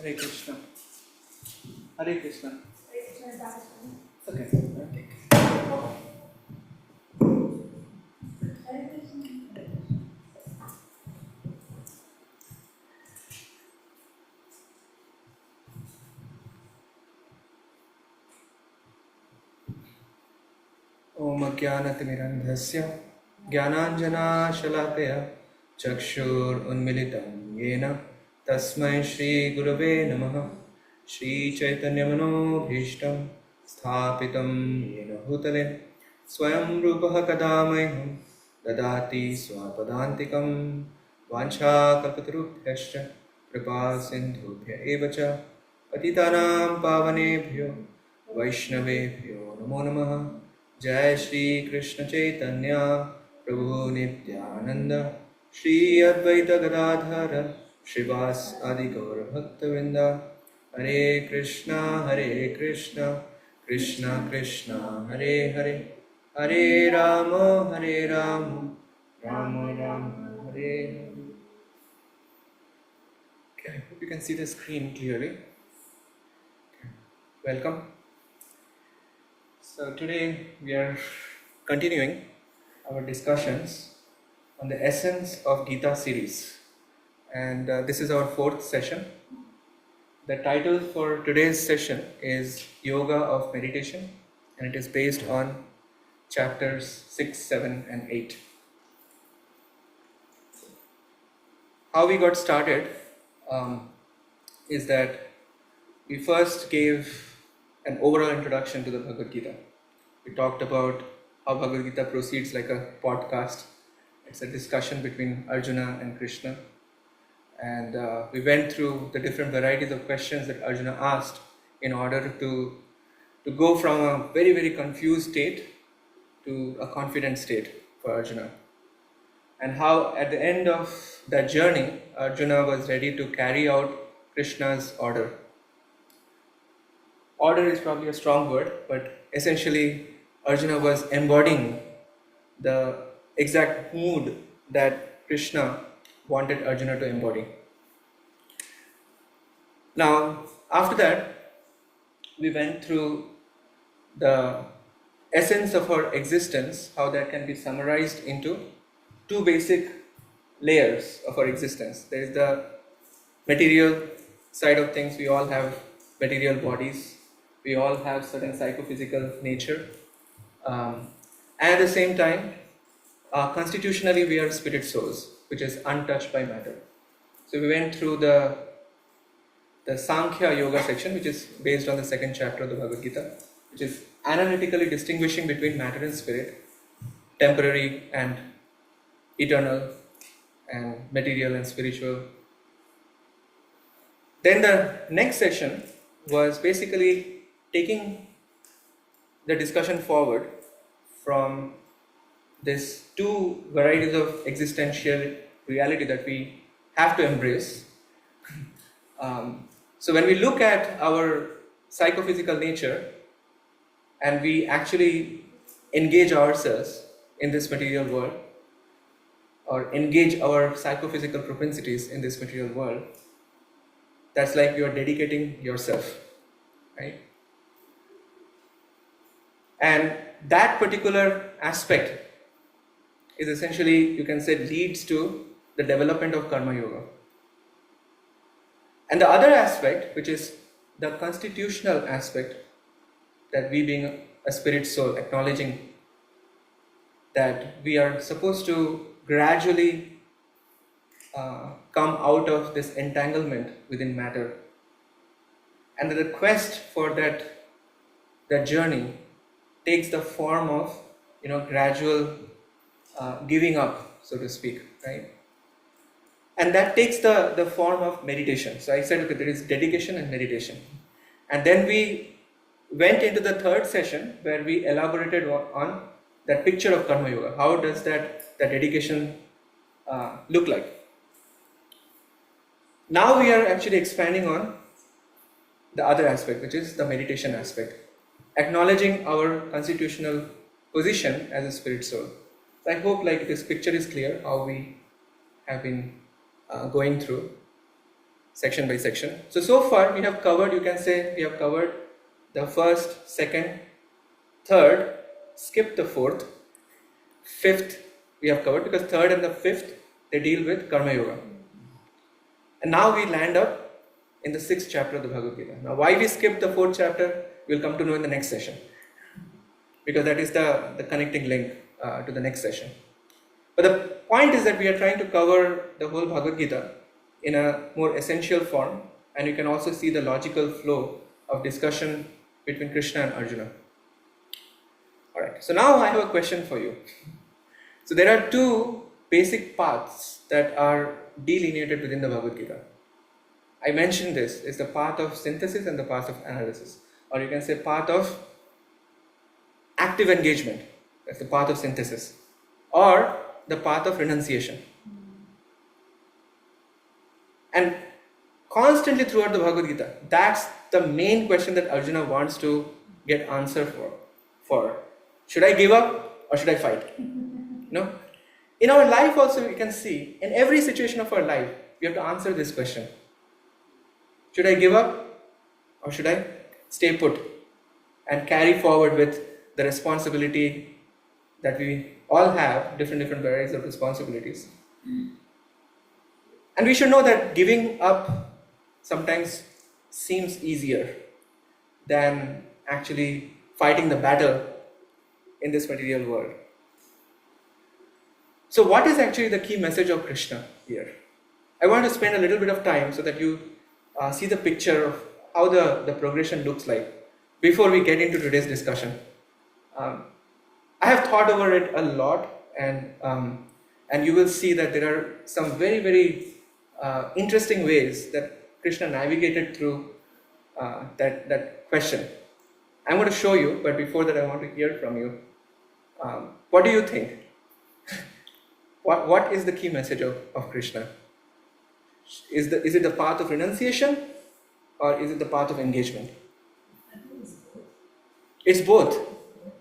Hare Krishna. Hare Krishna. Okay. Om Ajnanatimirandhasya Jnananjanashalaakaya Chakshur Unmilitam Yena Tasmai Shri Gurave Namaha Shri Chaitanya Manobhishtam Sthapitam Yena Bhutale Swayam Rupaha Kadamayam Dadati Swapadantikam Vancha Kalpatarubhyascha Kripa Sindhubhya Evacha Patitanam Pavanebhyo Vaishnavebhyo Namo Namaha Jai Shri Krishna Chaitanya Prabhu Nityananda Shri Advaita Gadadhara Shrivas Adi Gaura Bhaktavinda Hare Krishna Krishna Krishna Hare Hare Hare Rama Rama Rama Hare Hare. Okay, I hope you can see the screen clearly. Okay. Welcome. So today we are continuing our discussions on the essence of Gita series, and this is our fourth session. The title for today's session is Yoga of Meditation, and it is based on chapters 6, 7 and 8. How we got started is that we first gave an overall introduction to the Bhagavad Gita. We talked about how Bhagavad Gita proceeds like a podcast. It's a discussion between Arjuna and Krishna. And we went through the different varieties of questions that Arjuna asked in order to go from a very, very confused state to a confident state for Arjuna. And how at the end of that journey, Arjuna was ready to carry out Krishna's order. Order is probably a strong word, but essentially Arjuna was embodying the exact mood that Krishna wanted Arjuna to embody. Now, after that, we went through the essence of our existence, how that can be summarized into two basic layers of our existence. There is the material side of things. We all have material bodies. We all have certain psychophysical nature. And at the same time, constitutionally we are spirit souls, which is untouched by matter. So we went through the Sankhya Yoga section, which is based on the second chapter of the Bhagavad Gita, which is analytically distinguishing between matter and spirit, temporary and eternal, and material and spiritual. Then the next session was basically taking the discussion forward from these two varieties of existential reality that we have to embrace. So when we look at our psychophysical nature and we actually engage ourselves in this material world, or engage our psychophysical propensities in this material world, that's like you are dedicating yourself, right? And that particular aspect is essentially, you can say, leads to the development of Karma Yoga. And the other aspect, which is the constitutional aspect, that we being a spirit soul, acknowledging that we are supposed to gradually come out of this entanglement within matter, and that the quest for that journey takes the form of gradual giving up, so to speak, right? And that takes the form of meditation. So I said, okay, there is dedication and meditation. And then we went into the third session where we elaborated on that picture of Karma Yoga. How does that dedication look like? Now we are actually expanding on the other aspect, which is the meditation aspect, acknowledging our constitutional position as a spirit soul. So I hope this picture is clear how we have been going through. section by section. So far we have covered, you can say we have covered the first, second, third, skip the fourth, fifth we have covered, because third and the fifth, they deal with Karma Yoga. And now we land up in the 6th chapter of the Bhagavad Gita. Now why we skipped the 4th chapter, we'll come to know in the next session, because that is the connecting link to the next session. But the point is that we are trying to cover the whole Bhagavad Gita in a more essential form, and you can also see the logical flow of discussion between Krishna and Arjuna. Alright, so now I have a question for you. So there are two basic paths that are delineated within the Bhagavad Gita. I mentioned this is the path of synthesis and the path of analysis, or you can say path of active engagement, that's the path of synthesis, or the path of renunciation. And constantly throughout the Bhagavad Gita, that's the main question that Arjuna wants to get answer for. Should I give up or should I fight? No? In our life also we can see, in every situation of our life, we have to answer this question. Should I give up or should I stay put and carry forward with the responsibility that we all have, different varieties of responsibilities. And we should know that giving up sometimes seems easier than actually fighting the battle in this material world. So what is actually the key message of Krishna here? I want to spend a little bit of time so that you see the picture of how the progression looks like before we get into today's discussion. I have thought over it a lot, and you will see that there are some very, very interesting ways that Krishna navigated through that question. I'm going to show you, but before that I want to hear from you. What do you think? What is the key message of Krishna? Is it the path of renunciation or is it the path of engagement? I think it's both. It's both.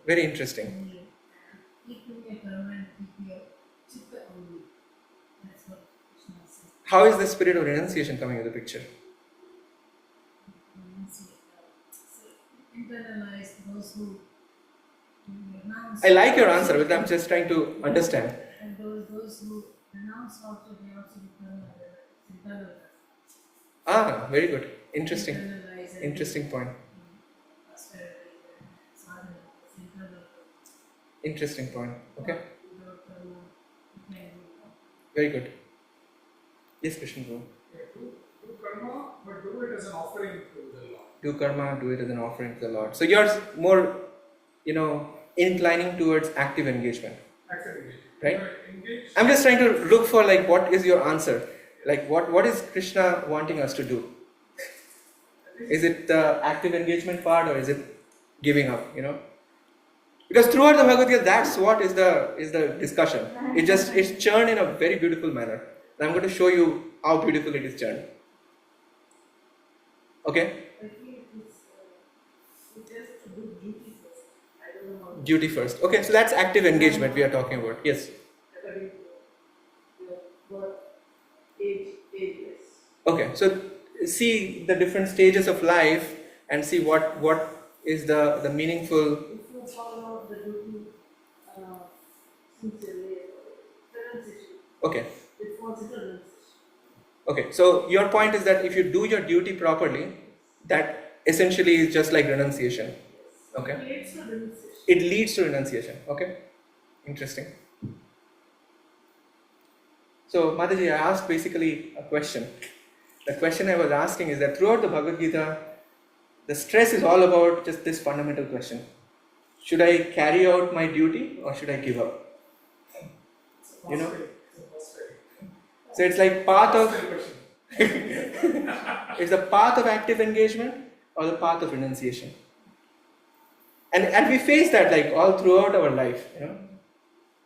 Very interesting. Keeping your karma and keeping your chitta only. That's what Krishna says. How is the spirit of renunciation coming into the picture? So internalize those who renounce. I like your answer, but I'm just trying to understand. And those who renounce also, they also become internal. Very good. Interesting. Internalize and Interesting point. prosperity and sadhana, it's internal. Interesting point. Okay. Without karma, you can do. Very good. Yes, Krishna. Bro. Do karma, but do it as an offering to the Lord. Do karma, do it as an offering to the Lord. So you're more, inclining towards active engagement. Active engagement. Right? Engage. I'm just trying to look for what is your answer? Like what is Krishna wanting us to do? Is it the active engagement part or is it giving up? Because throughout the Bhagavad Gita, that's what is the discussion. It's churned in a very beautiful manner. And I'm going to show you how beautiful it is churned. Okay? I think it's just to do duty first. I don't know how Duty first. Okay, so that's active engagement we are talking about. Yes. according to your birth, ages. Okay, so see the different stages of life and see what is the meaningful. If you follow the duty sincerely, renunciation, Okay. it falls into renunciation. Okay, so your point is that if you do your duty properly, that essentially is just like renunciation. Okay. It leads to renunciation. It leads to renunciation. Okay. Interesting. So Mataji, I asked basically a question. The question I was asking is that throughout the Bhagavad Gita, the stress is all about just this fundamental question. Should I carry out my duty or should I give up? So it's like path of it's the path of active engagement or the path of renunciation. And we face that all throughout our life,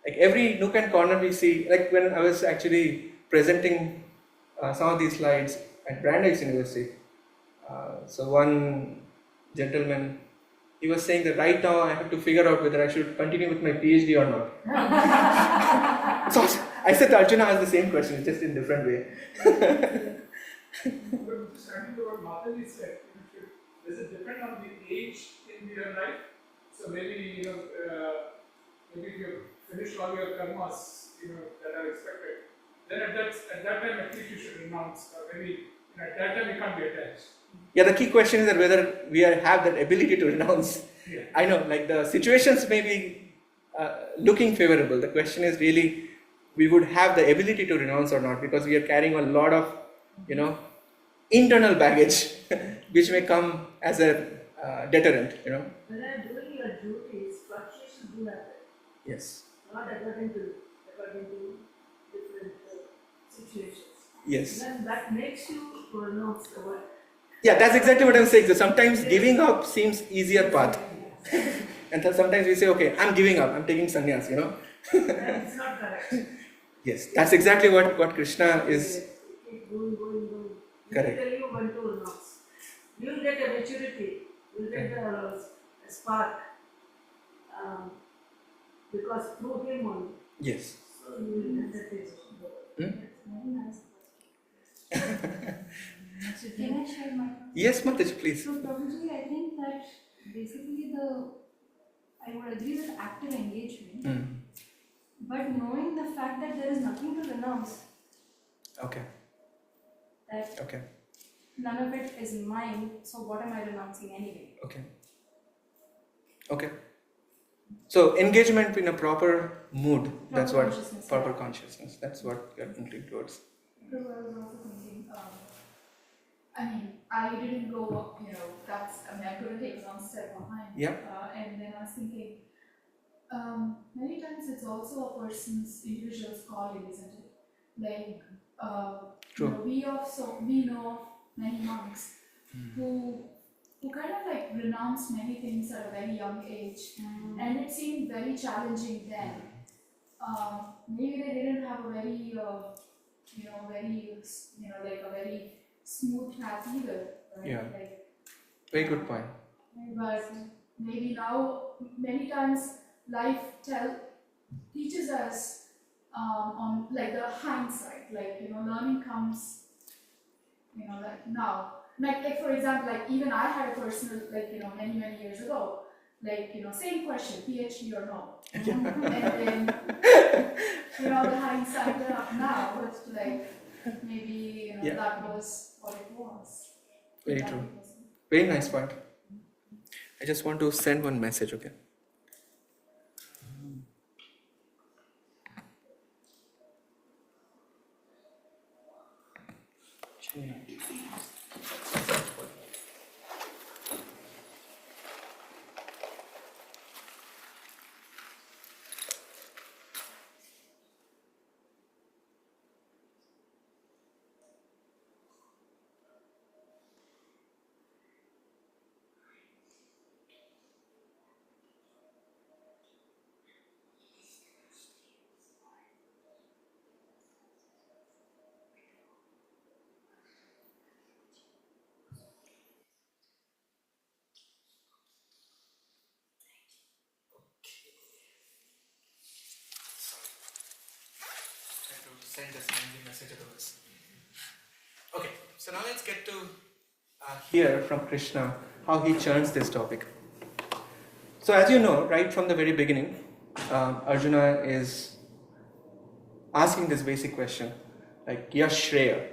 Like every nook and corner we see, like when I was actually presenting some of these slides at Brandeis University. So one gentleman, he was saying that right now I have to figure out whether I should continue with my PhD or not. So I said to Arjuna asked the same question, just in different way. But just adding to what Mataji said, does it depend on the age in your life? So maybe maybe if you finished all your karmas, that are expected, then at that time at least you should renounce. Maybe at that time you can't be attached. Yeah, the key question is that whether we have that ability to renounce. Yeah. I know, like the situations may be looking favorable. The question is really, we would have the ability to renounce or not, because we are carrying a lot of, internal baggage, which may come as a deterrent. When I'm doing your duties, fluctuations do happen. Yes. Not according to different situations. Yes. Then that makes you pronounce the word. Yeah, that's exactly what I'm saying. So sometimes giving up seems easier path, and then sometimes we say, okay, I'm giving up. I'm taking sannyas. It's not correct. Yes, that's exactly what Krishna is. Keep going. Correct. Tell you when to renounce. You'll get a maturity. You'll get a spark. Because through him only. Yes. So you will get that taste. Very nice question. Can I share my thoughts? Yes, Mataji, please. So probably I think that basically I would agree with active engagement, but knowing the fact that there is nothing to renounce, Okay. that Okay. none of it is mine, so what am I renouncing anyway? Okay. Okay. So engagement in a proper mood. That's what consciousness, proper yeah. consciousness. That's what we are thinking towards. Because I was also thinking, I didn't go, I'm going to take one step behind. Yeah. And then I was thinking, many times it's also a person's individual's calling, isn't it? Like, True. we know many monks who kind of like renounce many things at a very young age, and it seemed very challenging then. Maybe they didn't have a very like a very smooth path either, right? Yeah. Like, Very good point. but maybe now, many times, life teaches us on like the hindsight, like learning comes, like now. Like for example, like even I had a personal, like many years ago, like same question, PhD or no, and then the hindsight now, but like maybe Yeah. that was what it was. Very That true. was- Very nice point. I just want to send one message, okay? To send a friendly message otherwise. Okay, so now let's get to hear from Krishna how he churns this topic. So as you know, right from the very beginning, Arjuna is asking this basic question, like, Yashreya,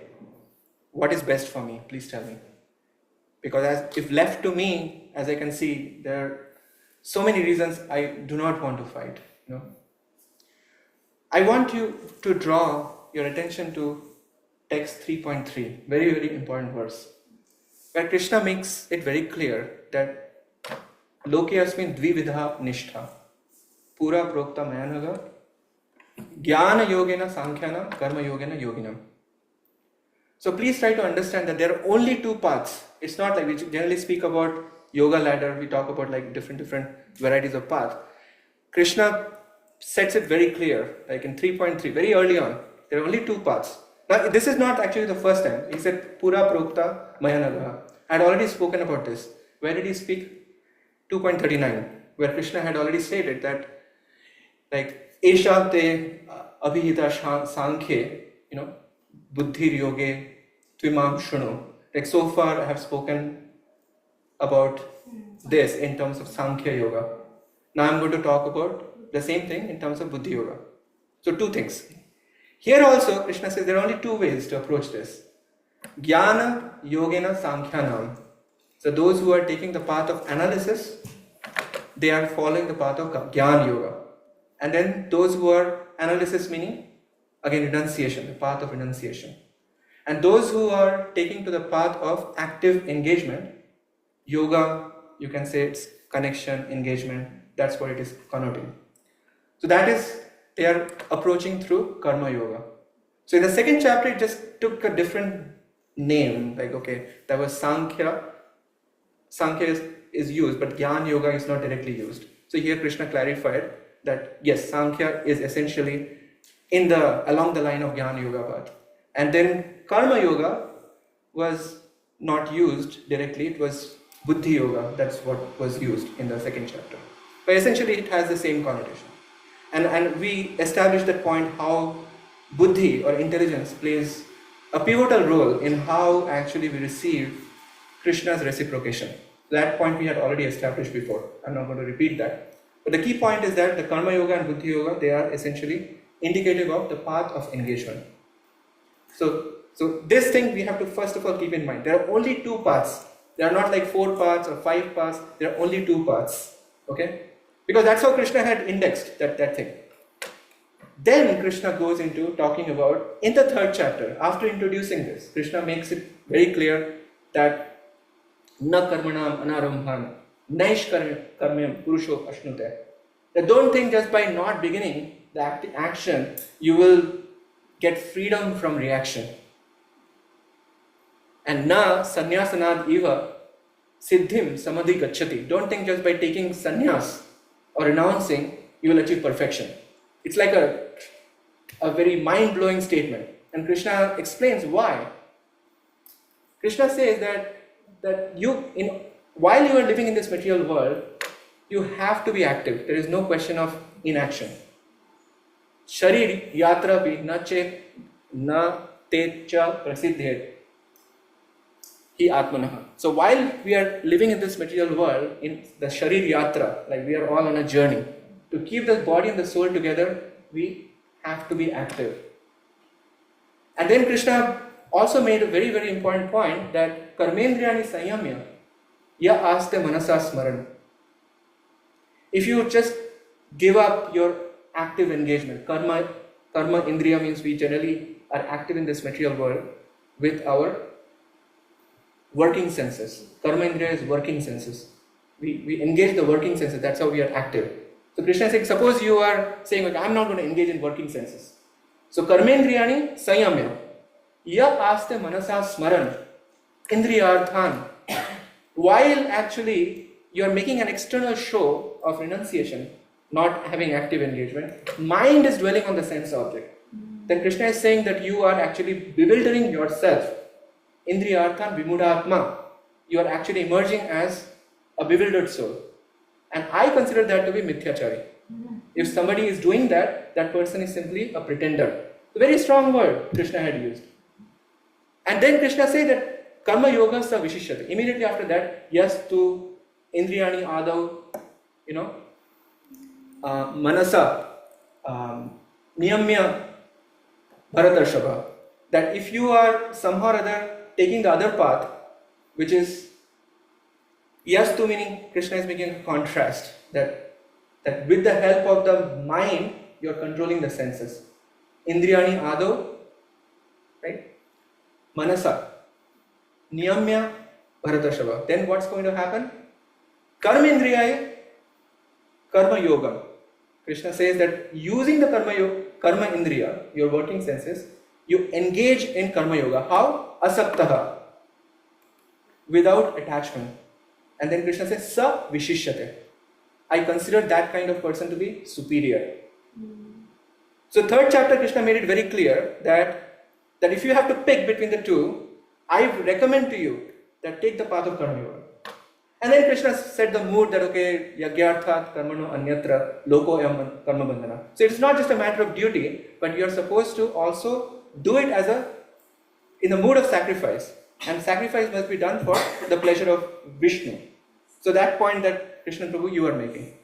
what is best for me? Please tell me. Because if left to me, as I can see, there are so many reasons I do not want to fight. I want you to draw your attention to text 3.3, very, very important verse, where Krishna makes it very clear that Loke asmin dvividha nishtha, pura prokta mayanaga, jnana yogena sankhyana, karma yogena yoginam. So please try to understand that there are only two paths. It's not like we generally speak about yoga ladder, we talk about like different varieties of paths. Krishna sets it very clear, like in 3.3, very early on, there are only two paths. Now, this is not actually the first time. He said, Pura Prokta Mayanaga. I had already spoken about this. Where did he speak? 2.39, where Krishna had already stated that, like, Esha te abhihita sankhe, buddhir yoge Tvimam Shunu. Like so far I have spoken about this in terms of Sankhya Yoga. Now I'm going to talk about the same thing in terms of Buddhi Yoga. So two things. Here also Krishna says there are only two ways to approach this. Jnana Yogena Sankhyanam. So those who are taking the path of analysis, they are following the path of Jnana Yoga. And then those who are analysis meaning, again renunciation, the path of renunciation. And those who are taking to the path of active engagement, yoga, you can say it's connection, engagement, that's what it is connoting. So that is, they are approaching through karma yoga. So in the second chapter, it just took a different name, like okay, that was Sankhya. Sankhya is used, but Jnana yoga is not directly used. So here Krishna clarified that yes, Sankhya is essentially along the line of Jnana yoga path. And then karma yoga was not used directly, it was buddhi yoga, that's what was used in the second chapter. But essentially it has the same connotation. And we established that point how buddhi or intelligence plays a pivotal role in how actually we receive Krishna's reciprocation. That point we had already established before. I'm not going to repeat that. But the key point is that the karma yoga and buddhi yoga, they are essentially indicative of the path of engagement. So this thing we have to first of all keep in mind. There are only two paths. There are not like 4 paths or 5 paths. There are only 2 paths. Okay? Because that's how Krishna had indexed that thing. Then Krishna goes into talking about, in the third chapter, after introducing this, Krishna makes it very clear that na karmanam anarambhan, naish karmyam purusho ashnute. That don't think just by not beginning the action, you will get freedom from reaction. And na sanyasanad eva siddhim samadhi gacchati. Don't think just by taking sannyas or renouncing, you will achieve perfection. It's like a very mind-blowing statement. And Krishna explains why. Krishna says that while you are living in this material world, you have to be active. There is no question of inaction. Sharir yatra bhi na chet na techa prasiddhet hi atmanaha. So while we are living in this material world, in the sharir yatra, like we are all on a journey, to keep the body and the soul together, we have to be active. And then Krishna also made a very, very important point that karmendriyani sanyamya ya aste manasa smaran. If you just give up your active engagement, karma indriya means we generally are active in this material world with our working senses. Karma indriya is working senses. We engage the working senses, that's how we are active. So Krishna is saying, suppose you are saying, okay, I'm not going to engage in working senses. So karmendriyani sanyamya ya aste manasa smaran indriyarthan. While actually you are making an external show of renunciation, not having active engagement, mind is dwelling on the sense object. Then Krishna is saying that you are actually bewildering yourself. Indriyarthan vimudatma. You are actually emerging as a bewildered soul. And I consider that to be mithyachari. If somebody is doing that, that person is simply a pretender. A very strong word Krishna had used. And then Krishna said that karma yoga sa vishishyate. Immediately after that, yes to indriyani adav, manasa, niyamya bharatarshava. That if you are somehow or other taking the other path, which is yastu, meaning Krishna is making a contrast that with the help of the mind you are controlling the senses. Indriyani ado, right? Manasa, niyamya bharatarshava. Then what's going to happen? Karma indriya, karma yoga. Krishna says that using the karma indriya, your working senses, you engage in karma yoga. How? Asaktaha, without attachment. And then Krishna says, sa vishishyate. I consider that kind of person to be superior. So third chapter, Krishna made it very clear that if you have to pick between the two, I recommend to you that take the path of karma yoga. And then Krishna set the mood that okay, yagyarthat karmano anyatra loko yam karma bandhana. So it's not just a matter of duty, but you are supposed to also do it as a in the mood of sacrifice, and sacrifice must be done for the pleasure of Vishnu. So that point that Krishna Prabhu you are making.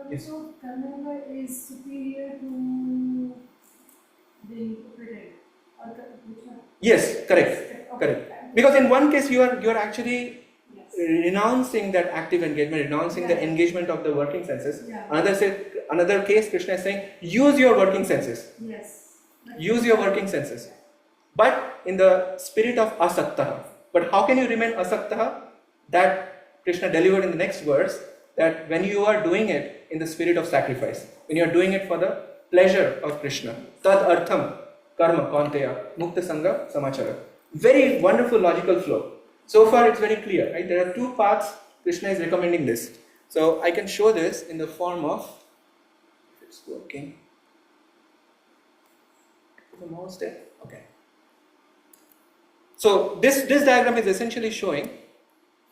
Yes. So karma is superior to the interpreted. Or which one? Yes, correct, Okay. correct. Because in one case you are actually Yes. renouncing that active engagement, renouncing the Yeah. engagement of the working senses. Yeah. Another case, Krishna is saying, use your working senses. Yes. Use your working senses. But in the spirit of asaktaha. But how can you remain asaktaha? That Krishna delivered in the next verse, that when you are doing it in the spirit of sacrifice, when you are doing it for the pleasure of Krishna, tad artham karma kaunteya mukta sangha samachara. Very wonderful logical flow. So far it's very clear, right? There are two paths Krishna is recommending this. So I can show this in the form of, if it's working. The mouse there? Okay. So this diagram is essentially showing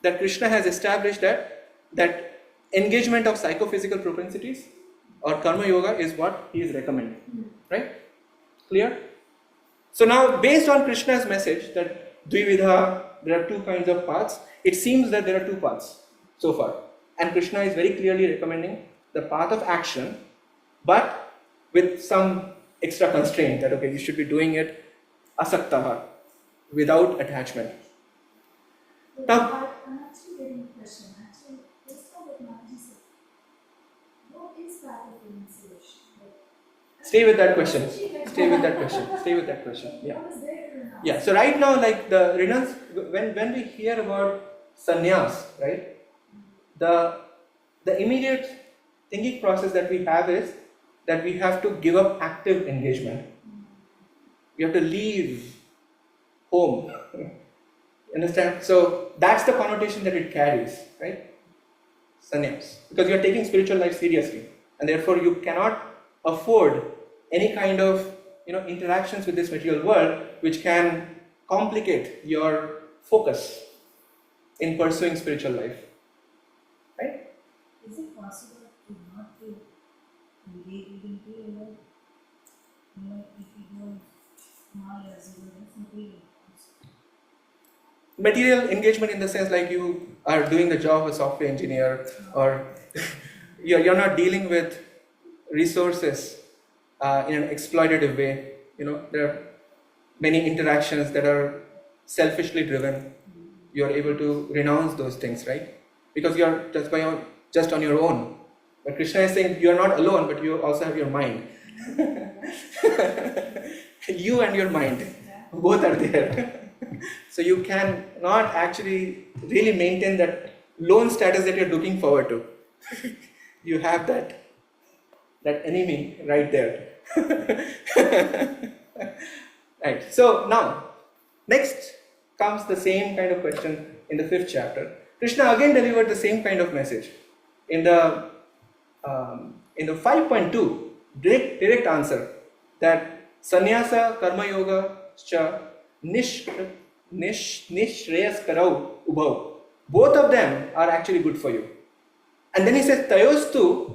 that Krishna has established that engagement of psychophysical propensities or karma yoga is what he is recommending. Right? Clear? So now based on Krishna's message that Dvividha, there are two kinds of paths, it seems that there are two paths so far. And Krishna is very clearly recommending the path of action, but with some extra constraint that okay, you should be doing it asaktaha, without attachment. Now, I'm actually getting a question. Actually, based on what Mataji said, what is path of renunciation? stay with that question. Stay with that question. Stay with that question. Yeah. What is there to renounce? Yeah. So right now, like the renounce, when we hear about sannyas, right? The immediate thinking process that we have is that we have to give up active engagement. We have to leave home. Understand? So that's the connotation that it carries, right? Sannyas. Because you are taking spiritual life seriously, and therefore you cannot afford any kind of interactions with this material world which can complicate your focus in pursuing spiritual life. Right? Is it possible to not to engage into if you go small as you do Material engagement in the sense like you are doing the job of a software engineer, or you're not dealing with resources in an exploitative way. There are many interactions that are selfishly driven. You are able to renounce those things, right? Because you are just on your own. But Krishna is saying you are not alone, but you also have your mind. You and your mind, both are there. So you can not actually really maintain that lone status that you're looking forward to. You have that enemy right there. Right. So now, next comes the same kind of question in the 5th chapter. Krishna again delivered the same kind of message in the 5.2 direct answer that sannyasa karma yoga cha nishreyas karau ubhav. Both of them are actually good for you. And then he says tayostu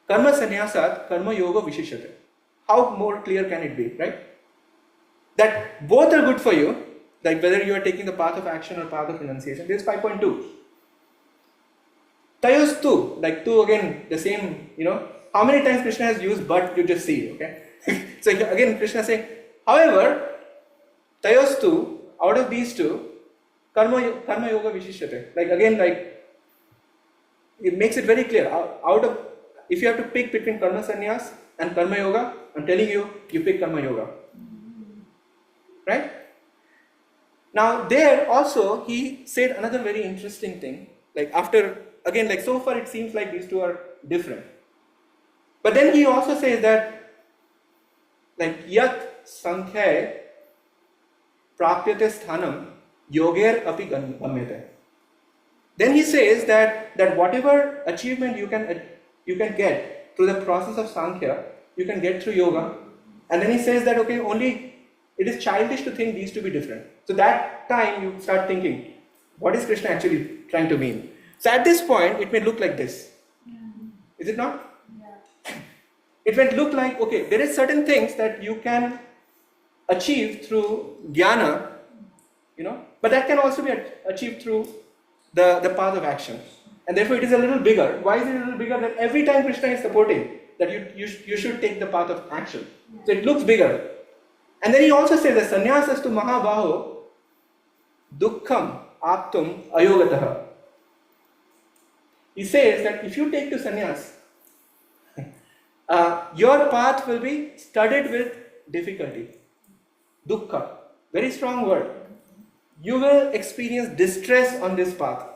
karma sannyasat karma yoga vishishyate. How more clear can it be, right? That both are good for you, like whether you are taking the path of action or path of renunciation. This is 5.2. Tayostu, like two again, the same, how many times Krishna has used but, you just see, okay? So again, Krishna is saying, however, tayostu, out of these two, karma yoga vishishyate. Like again, like, it makes it very clear, if you have to pick between karma sannyas and karma yoga, I'm telling you, you pick karma yoga. Right? Now there also he said another very interesting thing. Like after, again, like so far it seems like these two are different. But then he also says that like yat sankhya prapyate sthanam yoger api gamyate. Then he says that whatever achievement you can get through the process of sankhya, you can get through yoga. And then he says that okay, only it is childish to think these to be different. So that time you start thinking, what is Krishna actually trying to mean? So at this point, it may look like this. Is it not? Yeah. It may look like, okay, there is certain things that you can achieved through jnana, but that can also be achieved through the path of action. And therefore it is a little bigger. Why is it a little bigger? That every time Krishna is supporting that you should take the path of action. So it looks bigger. And then he also says that sannyasas tu mahabaho dukkham aptum ayogatah. He says that if you take to sannyas, your path will be studded with difficulty. Dukkha, very strong word. You will experience distress on this path.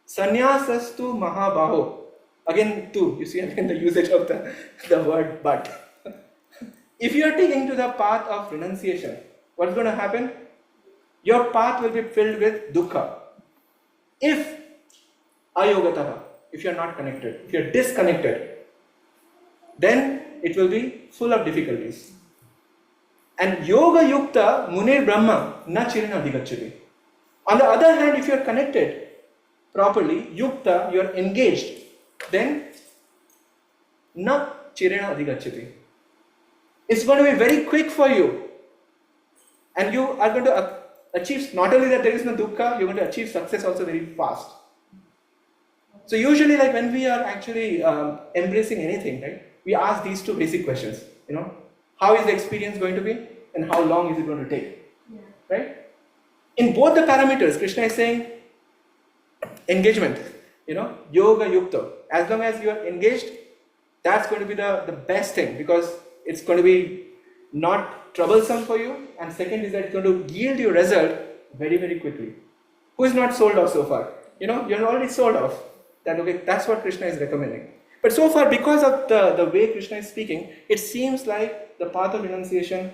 Sannyasastu mahabaho. Again, two. You see again the usage of the word but. If you are taking to the path of renunciation, what's going to happen? Your path will be filled with dukkha. If ayogataha, if you are not connected, if you are disconnected, then it will be full of difficulties. And yoga yukta munir brahma na chirena adhigacchati. On the other hand, if you are connected properly, yukta, you are engaged, then na chirena adhigacchati. It's going to be very quick for you. And you are going to achieve, not only that there is no dukkha, you're going to achieve success also very fast. So usually like when we are actually embracing anything, right, we ask these two basic questions, how is the experience going to be and how long is it going to take, right? In both the parameters, Krishna is saying engagement, yoga yukta. As long as you are engaged, that's going to be the best thing, because it's going to be not troublesome for you, and second is that it's going to yield you result very, very quickly. Who is not sold off so far? You're already sold off. That's what Krishna is recommending. But so far, because of the way Krishna is speaking, it seems like the path of renunciation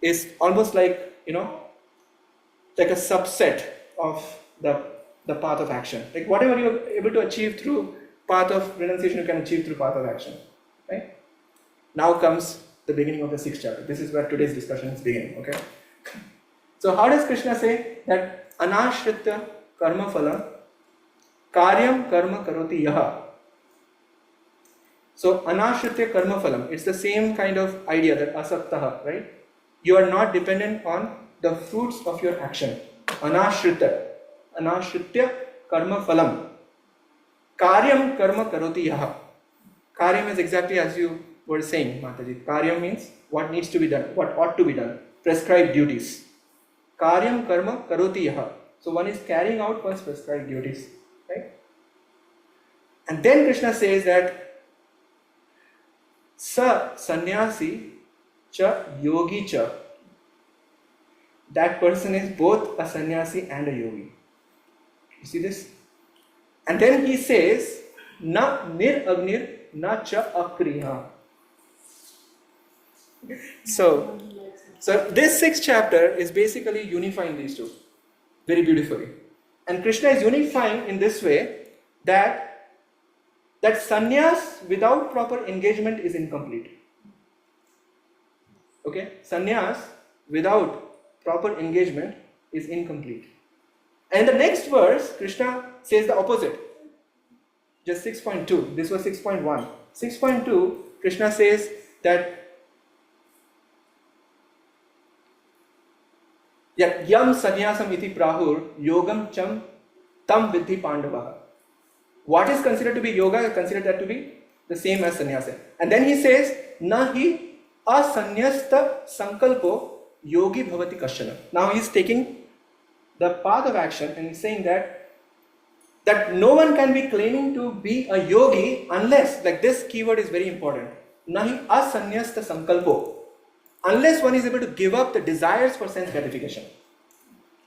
is almost like, like a subset of the path of action. Like whatever you're able to achieve through path of renunciation, you can achieve through path of action. Right? Now comes the beginning of the 6th chapter. This is where today's discussion is beginning. Okay. So how does Krishna say that anashritya karma phalam karyam karma karoti yaha? So anashritya karma phalam, it's the same kind of idea that asaktaha, right? You are not dependent on the fruits of your action. Anashritya karma phalam karyam karma karoti yaha. Karyam is exactly as you were saying, Mataji. Karyam means what needs to be done, what ought to be done, prescribed duties. Karyam karma karoti yaha. So one is carrying out one's prescribed duties, right? And then Krishna says that sa sannyasi cha yogi cha. That person is both a sannyasi and a yogi. You see this? And then he says, na nir agnir na cha akriha. So this 6th chapter is basically unifying these two very beautifully. And Krishna is unifying in this way that sannyas without proper engagement is incomplete. Okay? Sannyas without proper engagement is incomplete. And in the next verse, Krishna says the opposite. Just 6.2. This was 6.1. 6.2, Krishna says that yam sannyasam iti prahur yogam cham tam vidhi pandavaha. What is considered to be yoga is considered that to be the same as sannyasa. And then he says, nahi asanyasta sankalpo yogi bhavati kashana. Now he is taking the path of action and he's saying that no one can be claiming to be a yogi unless, like this keyword is very important, nahi asanyasta sankalpo, unless one is able to give up the desires for sense gratification.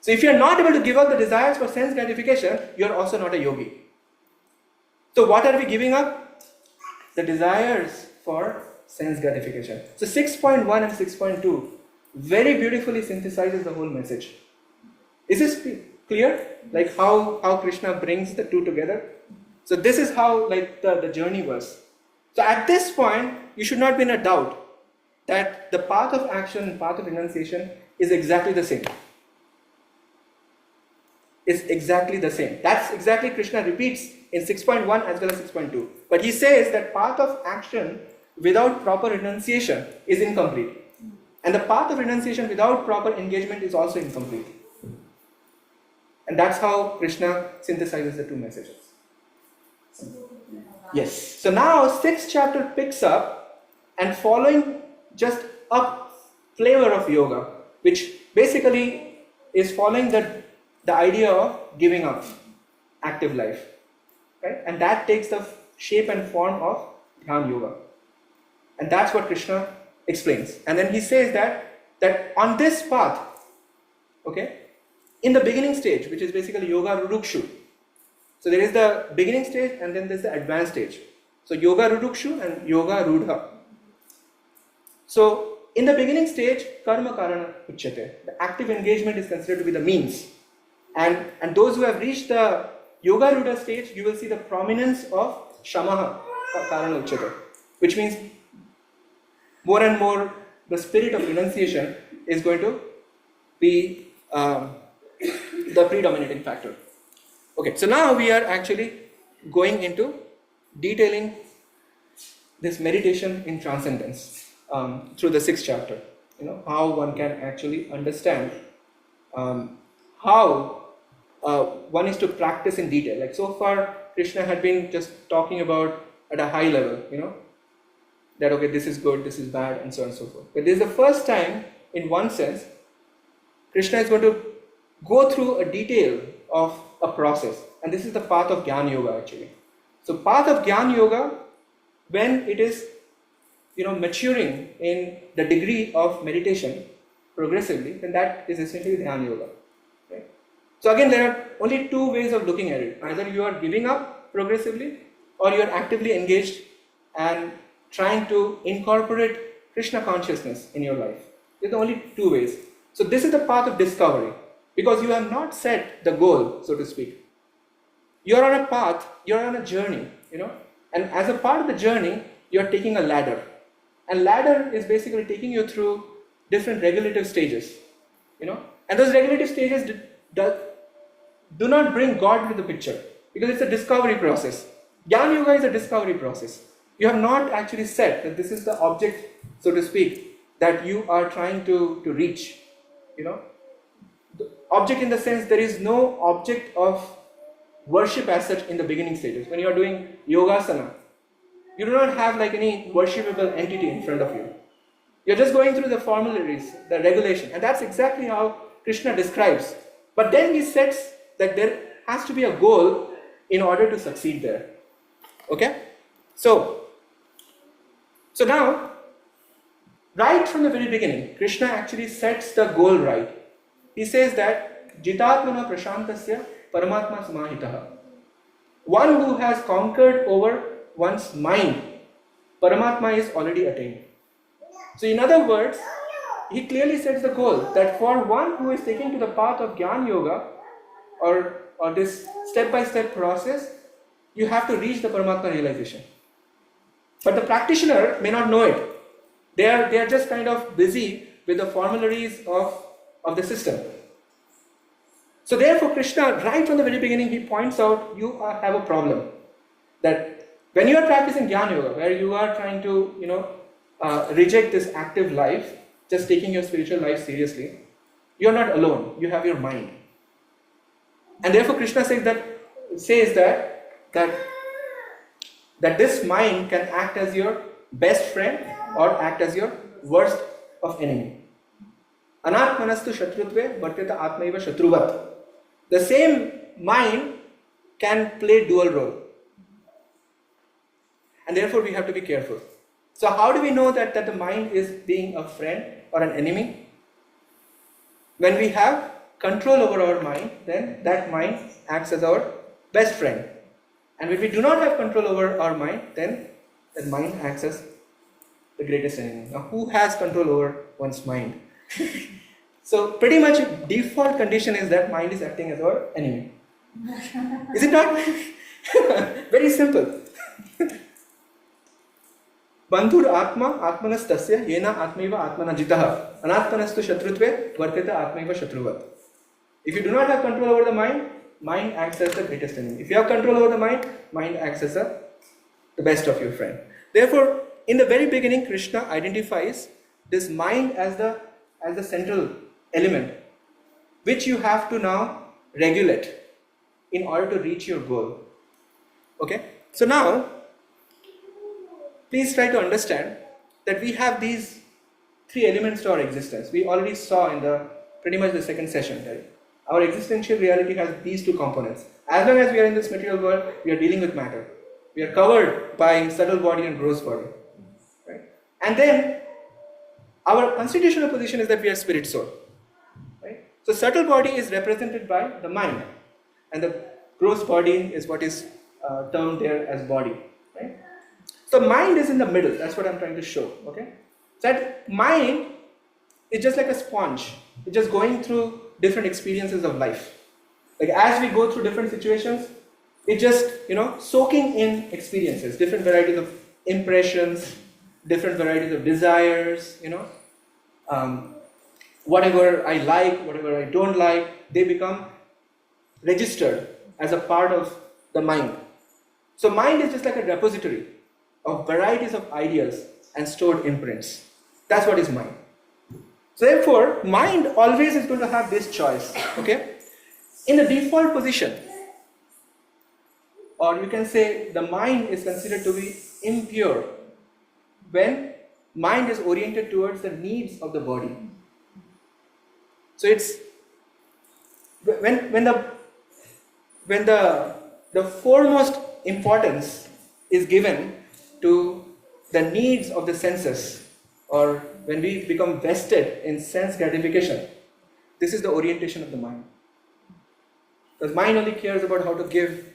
So if you are not able to give up the desires for sense gratification, you are also not a yogi. So what are we giving up? The desires for sense gratification. So 6.1 and 6.2 very beautifully synthesizes the whole message. Is this clear? Like how Krishna brings the two together? So this is how like the journey was. So at this point, you should not be in a doubt that the path of action and path of renunciation is exactly the same. Is exactly the same. That's exactly Krishna repeats in 6.1 as well as 6.2. But he says that path of action without proper renunciation is incomplete. And the path of renunciation without proper engagement is also incomplete. And that's how Krishna synthesizes the two messages. Yes. So now 6th chapter picks up and following just a flavor of yoga, which basically is following the idea of giving up active life. Right? And that takes the shape and form of Dhyan Yoga. And that's what Krishna explains. And then he says that on this path, okay, in the beginning stage, which is basically Yoga Rurukshu. So there is the beginning stage and then there's the advanced stage. So Yoga Rurukshu and Yoga Rudha. So in the beginning stage, Karma Karana Uchyate. The active engagement is considered to be the means. And those who have reached the Yoga Rudha stage, you will see the prominence of Shamaha Karana Uchyate. Which means more and more the spirit of renunciation is going to be the predominating factor. Okay, so now we are actually going into detailing this meditation in transcendence through the 6th chapter. You know, how one can actually understand how one is to practice in detail. Like so far, Krishna had been just talking about at a high level, you know, that okay, this is good, this is bad, and so on and so forth. But this is the first time, in one sense, Krishna is going to go through a detail of a process. And this is the path of Jnana Yoga actually. So path of Jnana Yoga, when it is, you know, maturing in the degree of meditation progressively, then that is essentially Jnana Yoga. Right? So again, there are only two ways of looking at it. Either you are giving up progressively or you are actively engaged and trying to incorporate Krishna consciousness in your life. There are only two ways. So this is the path of discovery, because you have not set the goal, so to speak. You are on a path, you are on a journey, you know, and as a part of the journey, you are taking a ladder. And ladder is basically taking you through different regulative stages, you know, and those regulative stages do not bring God into the picture, because it's a discovery process. Jnana Yoga is a discovery process. You have not actually said that this is the object, so to speak, that you are trying to reach, you know. The object in the sense, there is no object of worship as such in the beginning stages. When you are doing yogasana, you do not have like any worshipable entity in front of you. You're just going through the formularies, the regulation, and that's exactly how Krishna describes. But then he sets that there has to be a goal in order to succeed there. Okay? So now, right from the very beginning, Krishna actually sets the goal right. He says that Jitatmana Prashantasya Paramatma Samahitaha. One who has conquered over one's mind, Paramatma is already attained. So in other words, he clearly sets the goal that for one who is taking to the path of Jnana Yoga or this step-by-step process, you have to reach the Paramatma realization. But the practitioner may not know it. They are just kind of busy with the formularies of the system. So therefore Krishna, right from the very beginning, he points out you have a problem. That when you are practicing Jnana Yoga, where you are trying to, you know, reject this active life, just taking your spiritual life seriously, you are not alone. You have your mind. And therefore Krishna says that this mind can act as your best friend or act as your worst of enemy. Anatmanastu shatrutve vartyata atmaiva shatruvat. The same mind can play dual role. And therefore we have to be careful. So how do we know that the mind is being a friend or an enemy? When we have control over our mind, then that mind acts as our best friend. And when we do not have control over our mind, then that mind acts as the greatest enemy. Now, who has control over one's mind? So, pretty much default condition is that mind is acting as our enemy. Is it not? Very simple. Bandhur atma atmanas tasya yena atmaiva atmana jitaha anatmanastu shatrutve vartyata atmaiva shatruvat. If you do not have control over the mind acts as the greatest enemy. If you have control over the mind acts as the best of your friend. Therefore, in the very beginning, Krishna identifies this mind as the central element, which you have to now regulate in order to reach your goal. Okay? So now, please try to understand that we have these three elements to our existence. We already saw in pretty much the second session, right? Our existential reality has these two components. As long as we are in this material world, we are dealing with matter. We are covered by subtle body and gross body. Right? And then our constitutional position is that we are spirit soul. Right? So subtle body is represented by the mind, and the gross body is what is termed there as body. Right? So mind is in the middle. That's what I'm trying to show. Okay? That mind is just like a sponge. It's just going through different experiences of life. Like as we go through different situations, it just, soaking in experiences, different varieties of impressions, different varieties of desires, whatever I like, whatever I don't like, they become registered as a part of the mind. So mind is just like a repository of varieties of ideas and stored imprints. That's what is mind. So therefore, mind always is going to have this choice, okay? In the default position, or you can say the mind is considered to be impure when mind is oriented towards the needs of the body. So it's when the foremost importance is given to the needs of the senses, or when we become vested in sense gratification, this is the orientation of the mind. Because mind only cares about how to give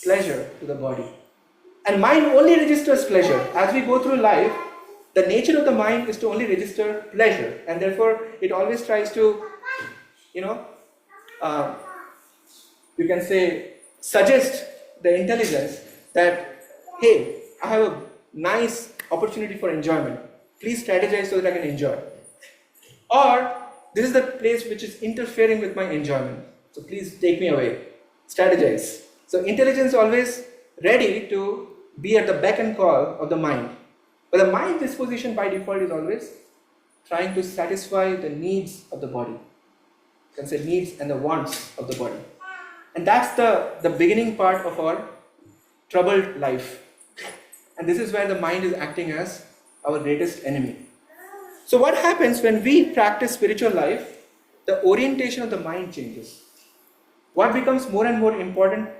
pleasure to the body. And mind only registers pleasure. As we go through life, the nature of the mind is to only register pleasure, and therefore it always tries to, you can say, suggest the intelligence that, hey, I have a nice opportunity for enjoyment. Please strategize so that I can enjoy. Or, this is the place which is interfering with my enjoyment. So please take me away. Strategize. So intelligence is always ready to be at the beck and call of the mind. But the mind disposition by default is always trying to satisfy the needs of the body. You can say needs and the wants of the body. And that's the beginning part of our troubled life. And this is where the mind is acting as our greatest enemy. So what happens when we practice spiritual life? The orientation of the mind changes. What becomes more and more important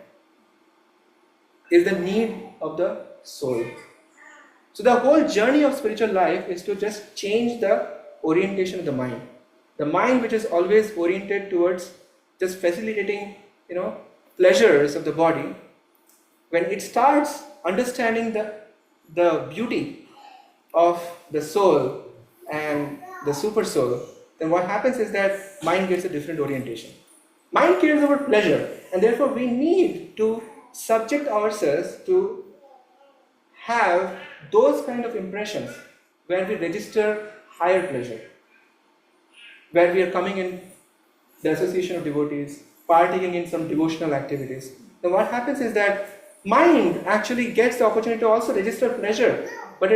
is the need of the soul. So the whole journey of spiritual life is to just change the orientation of the mind. The mind which is always oriented towards just facilitating, pleasures of the body, when it starts understanding the beauty of the soul and the super soul, then what happens is that mind gets a different orientation. Mind cares about pleasure, and therefore we need to subject ourselves to have those kind of impressions where we register higher pleasure, where we are coming in the association of devotees, partaking in some devotional activities. Then what happens is that mind actually gets the opportunity to also register pleasure, but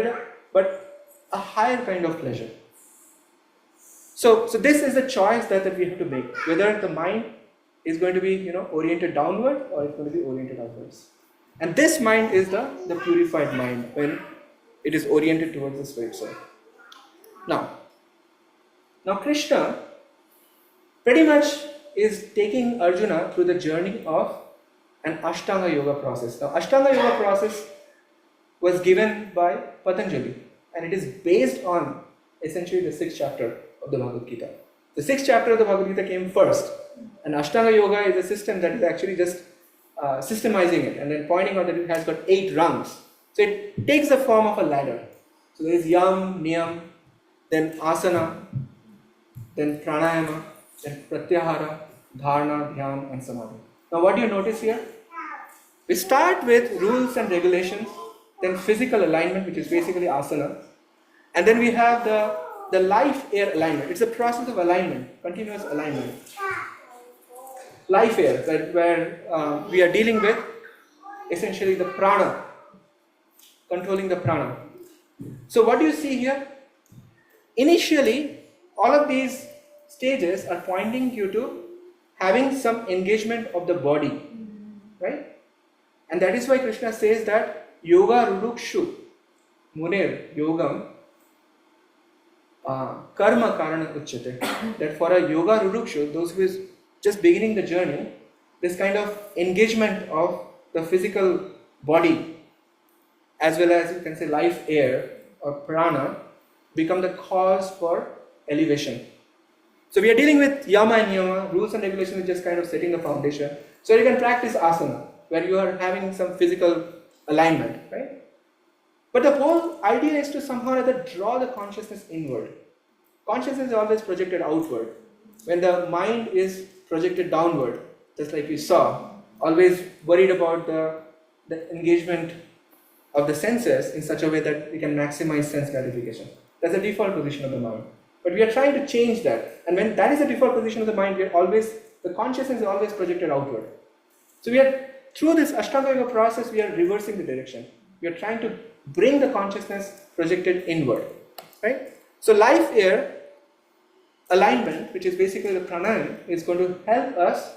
a higher kind of pleasure. So this is the choice that we have to make, whether the mind is going to be oriented downward or it's going to be oriented upwards. And this mind is the purified mind when it is oriented towards the spirit soul. Now Krishna pretty much is taking Arjuna through the journey of an Ashtanga Yoga process. Now Ashtanga Yoga process was given by Patanjali, and it is based on essentially the 6th chapter of the Bhagavad Gita. The 6th chapter of the Bhagavad Gita came first, and Ashtanga Yoga is a system that is actually just systemizing it and then pointing out that it has got 8 rungs. So it takes the form of a ladder. So there is Yam, Niyam, then Asana, then Pranayama, then Pratyahara, Dharana, Dhyana and Samadhi. Now what do you notice here? We start with rules and regulations, then physical alignment, which is basically asana, and then we have the life-air alignment. It's a process of alignment, continuous alignment. Life-air, where we are dealing with essentially the prana, controlling the prana. So what do you see here? initially, all of these stages are pointing you to having some engagement of the body, right? And that is why Krishna says that yoga rurukshu munir yogam karma karana uchyate. That for a yoga rurukshu, those who is just beginning the journey, this kind of engagement of the physical body as well as you can say life air or prana become the cause for elevation. So we are dealing with yama and niyama, rules and regulations, is just kind of setting the foundation. So you can practice asana, where you are having some physical alignment, right? But the whole idea is to somehow or other draw the consciousness inward. Consciousness is always projected outward. When the mind is projected downward, just like you saw, always worried about the engagement of the senses in such a way that we can maximize sense gratification. That's the default position of the mind. But we are trying to change that. And when that is the default position of the mind, the consciousness is always projected outward. So through this Ashtanga Yoga process, we are reversing the direction. We are trying to bring the consciousness projected inward, right? So life air alignment, which is basically the pranayama, is going to help us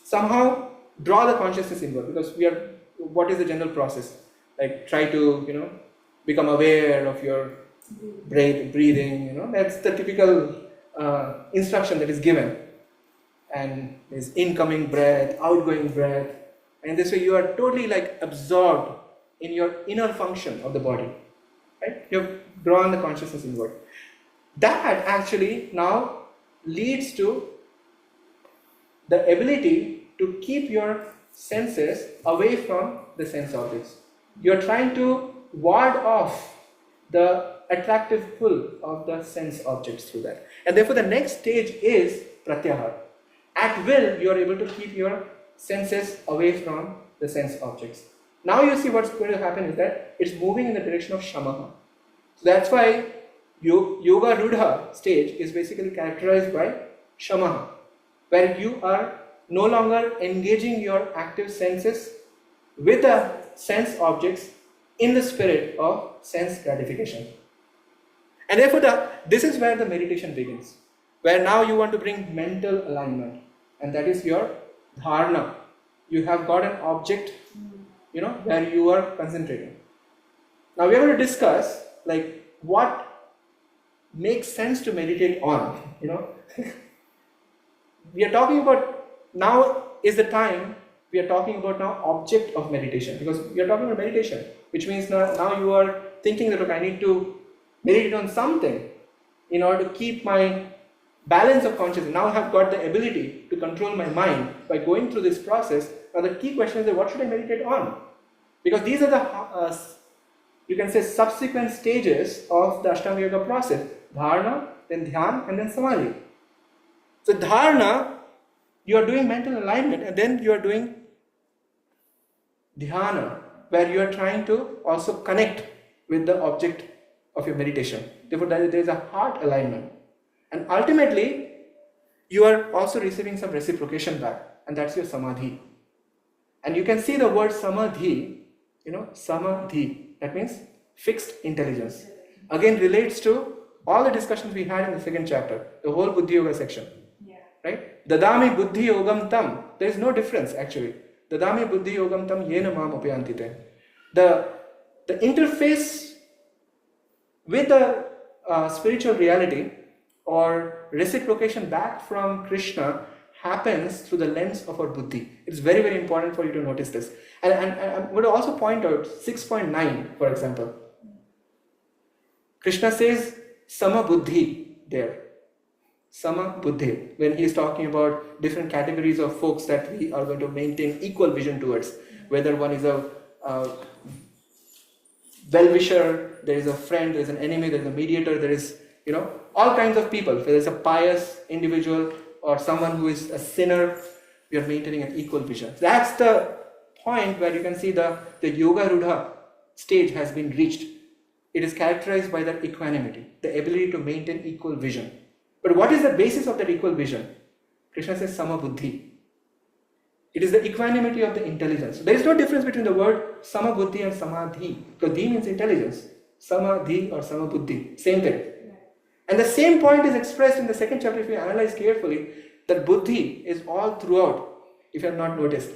somehow draw the consciousness inward, because what is the general process? Like try to, become aware of your breathing, that's the typical instruction that is given. And there's incoming breath, outgoing breath, and this way you are totally like absorbed in your inner function of the body, right? You've drawn the consciousness inward. That actually now leads to the ability to keep your senses away from the sense objects. You're trying to ward off the attractive pull of the sense objects through that. And therefore the next stage is pratyahar. At will, you are able to keep your senses away from the sense objects. Now you see what's going to happen is that it's moving in the direction of shamaha. So that's why yoga rudha stage is basically characterized by shamaha, where you are no longer engaging your active senses with the sense objects in the spirit of sense gratification. And therefore this is where the meditation begins, where now you want to bring mental alignment, and that is your dharana. You have got an object, where you are concentrating. Now we are going to discuss like what makes sense to meditate on. We are talking about now is the time we are talking about now object of meditation, because we are talking about meditation, which means now you are thinking that, okay, I need to meditate on something in order to keep my balance of consciousness. Now I have got the ability to control my mind by going through this process. Now the key question is, what should I meditate on? Because these are the, you can say, subsequent stages of the Ashtanga Yoga process. Dharana, then Dhyan, and then Samadhi. So Dharana, you are doing mental alignment, and then you are doing Dhyana, where you are trying to also connect with the object of your meditation. Therefore, there is a heart alignment. And ultimately, you are also receiving some reciprocation back, and that's your Samadhi. And you can see the word Samadhi, Samadhi, that means fixed intelligence. Again, relates to all the discussions we had in the second chapter, the whole Buddhi Yoga section. Right? Dadami Buddhi Yogam Tam. There is no difference actually. Dadami Buddhi Yogam Tam Yena Mam Upayantite. The interface with the spiritual reality or reciprocation back from Krishna happens through the lens of our buddhi. It's very, very important for you to notice this. And I'm going to also point out 6.9, for example. Krishna says Sama Buddhi there. Sama Buddhi, when he is talking about different categories of folks that we are going to maintain equal vision towards, whether one is a well-wisher, there is a friend, there is an enemy, there is a mediator, there is, all kinds of people. If there is a pious individual or someone who is a sinner, we are maintaining an equal vision. That's the point where you can see the Yoga Rudha stage has been reached. It is characterized by that equanimity, the ability to maintain equal vision. But what is the basis of that equal vision? Krishna says Sama Buddhi. It is the equanimity of the intelligence. There is no difference between the word Sama Buddhi and Samadhi, because Dhi means intelligence. Samadhi or Sama Buddhi, same thing. And the same point is expressed in the second chapter if you analyze carefully, that buddhi is all throughout, if you have not noticed.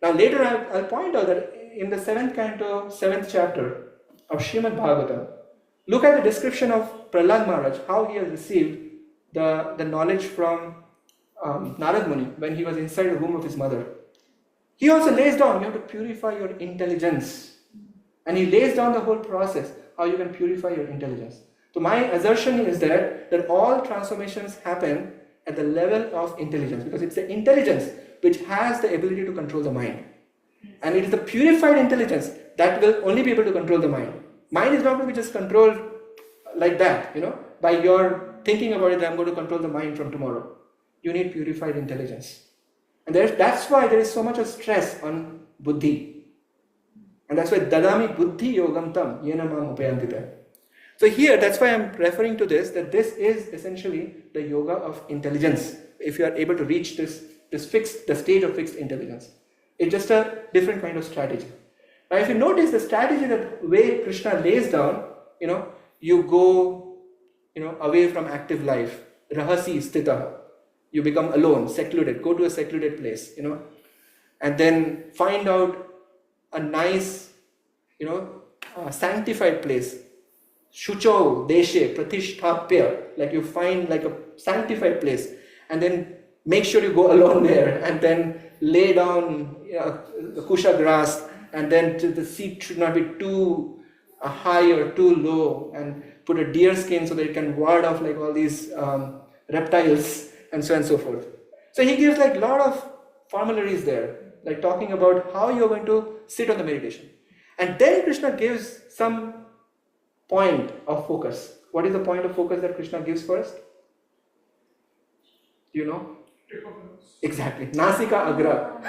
Now later I'll point out that in the 7th canto, 7th chapter of Srimad Bhagavatam, look at the description of Prahlad Maharaj, how he has received the knowledge from Narad Muni when he was inside the womb of his mother. He also lays down, you have to purify your intelligence. And he lays down the whole process, how you can purify your intelligence. So my assertion is that all transformations happen at the level of intelligence, because it's the intelligence which has the ability to control the mind. And it is the purified intelligence that will only be able to control the mind. Mind is not going to be just controlled like that, by your thinking about it, that I'm going to control the mind from tomorrow. You need purified intelligence. And that's why there is so much of stress on buddhi. And that's why dadami buddhi yogam tam yena mam upayantita. So here, that's why I'm referring to this, that this is essentially the yoga of intelligence. If you are able to reach the stage of fixed intelligence. It's just a different kind of strategy. Now if you notice the strategy, that way Krishna lays down, you go, away from active life. Rahasi stitaha. You become alone, secluded, go to a secluded place, and then find out a nice, sanctified place. Shucho, deshe, pratishtapya, like you find like a sanctified place, and then make sure you go alone there, and then lay down the kusha grass, and then the seat should not be too high or too low, and put a deer skin so that it can ward off like all these reptiles, and so on and so forth. So he gives like a lot of formularies there, like talking about how you're going to sit on the meditation. And then Krishna gives some point of focus. What is the point of focus that Krishna gives first? Do you know? Tip of the nose. Exactly. Nasika agra.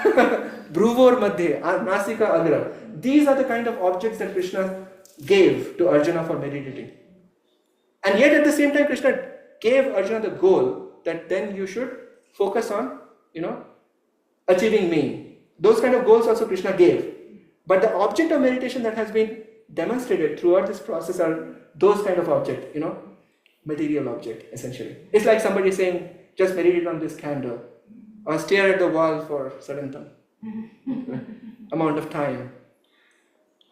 Bruvor madhye. Nasika agra. These are the kind of objects that Krishna gave to Arjuna for meditating. And yet at the same time Krishna gave Arjuna the goal that then you should focus on, achieving me. Those kind of goals also Krishna gave. But the object of meditation that has been demonstrated throughout this process are those kind of object, material object essentially. It's like somebody saying, just meditate on this candle or stare at the wall for a certain amount of time.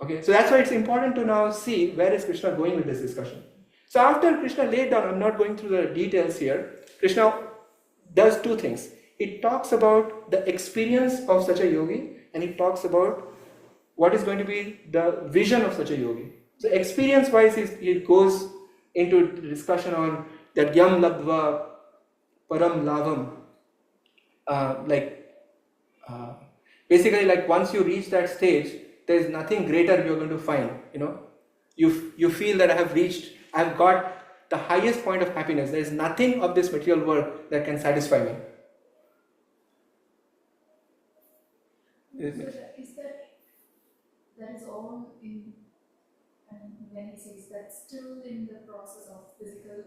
Okay, so that's why it's important to now see where is Krishna going with this discussion. So after Krishna laid down, I'm not going through the details here, Krishna does two things. He talks about the experience of such a yogi, and he talks about what is going to be the vision of such a yogi. So experience wise, he goes into the discussion on that yam labdva param lavam. Basically like once you reach that stage, there is nothing greater you're going to find. You feel that I've got the highest point of happiness. There is nothing of this material world that can satisfy me. So that is all in, and when he says that, still in the process of physical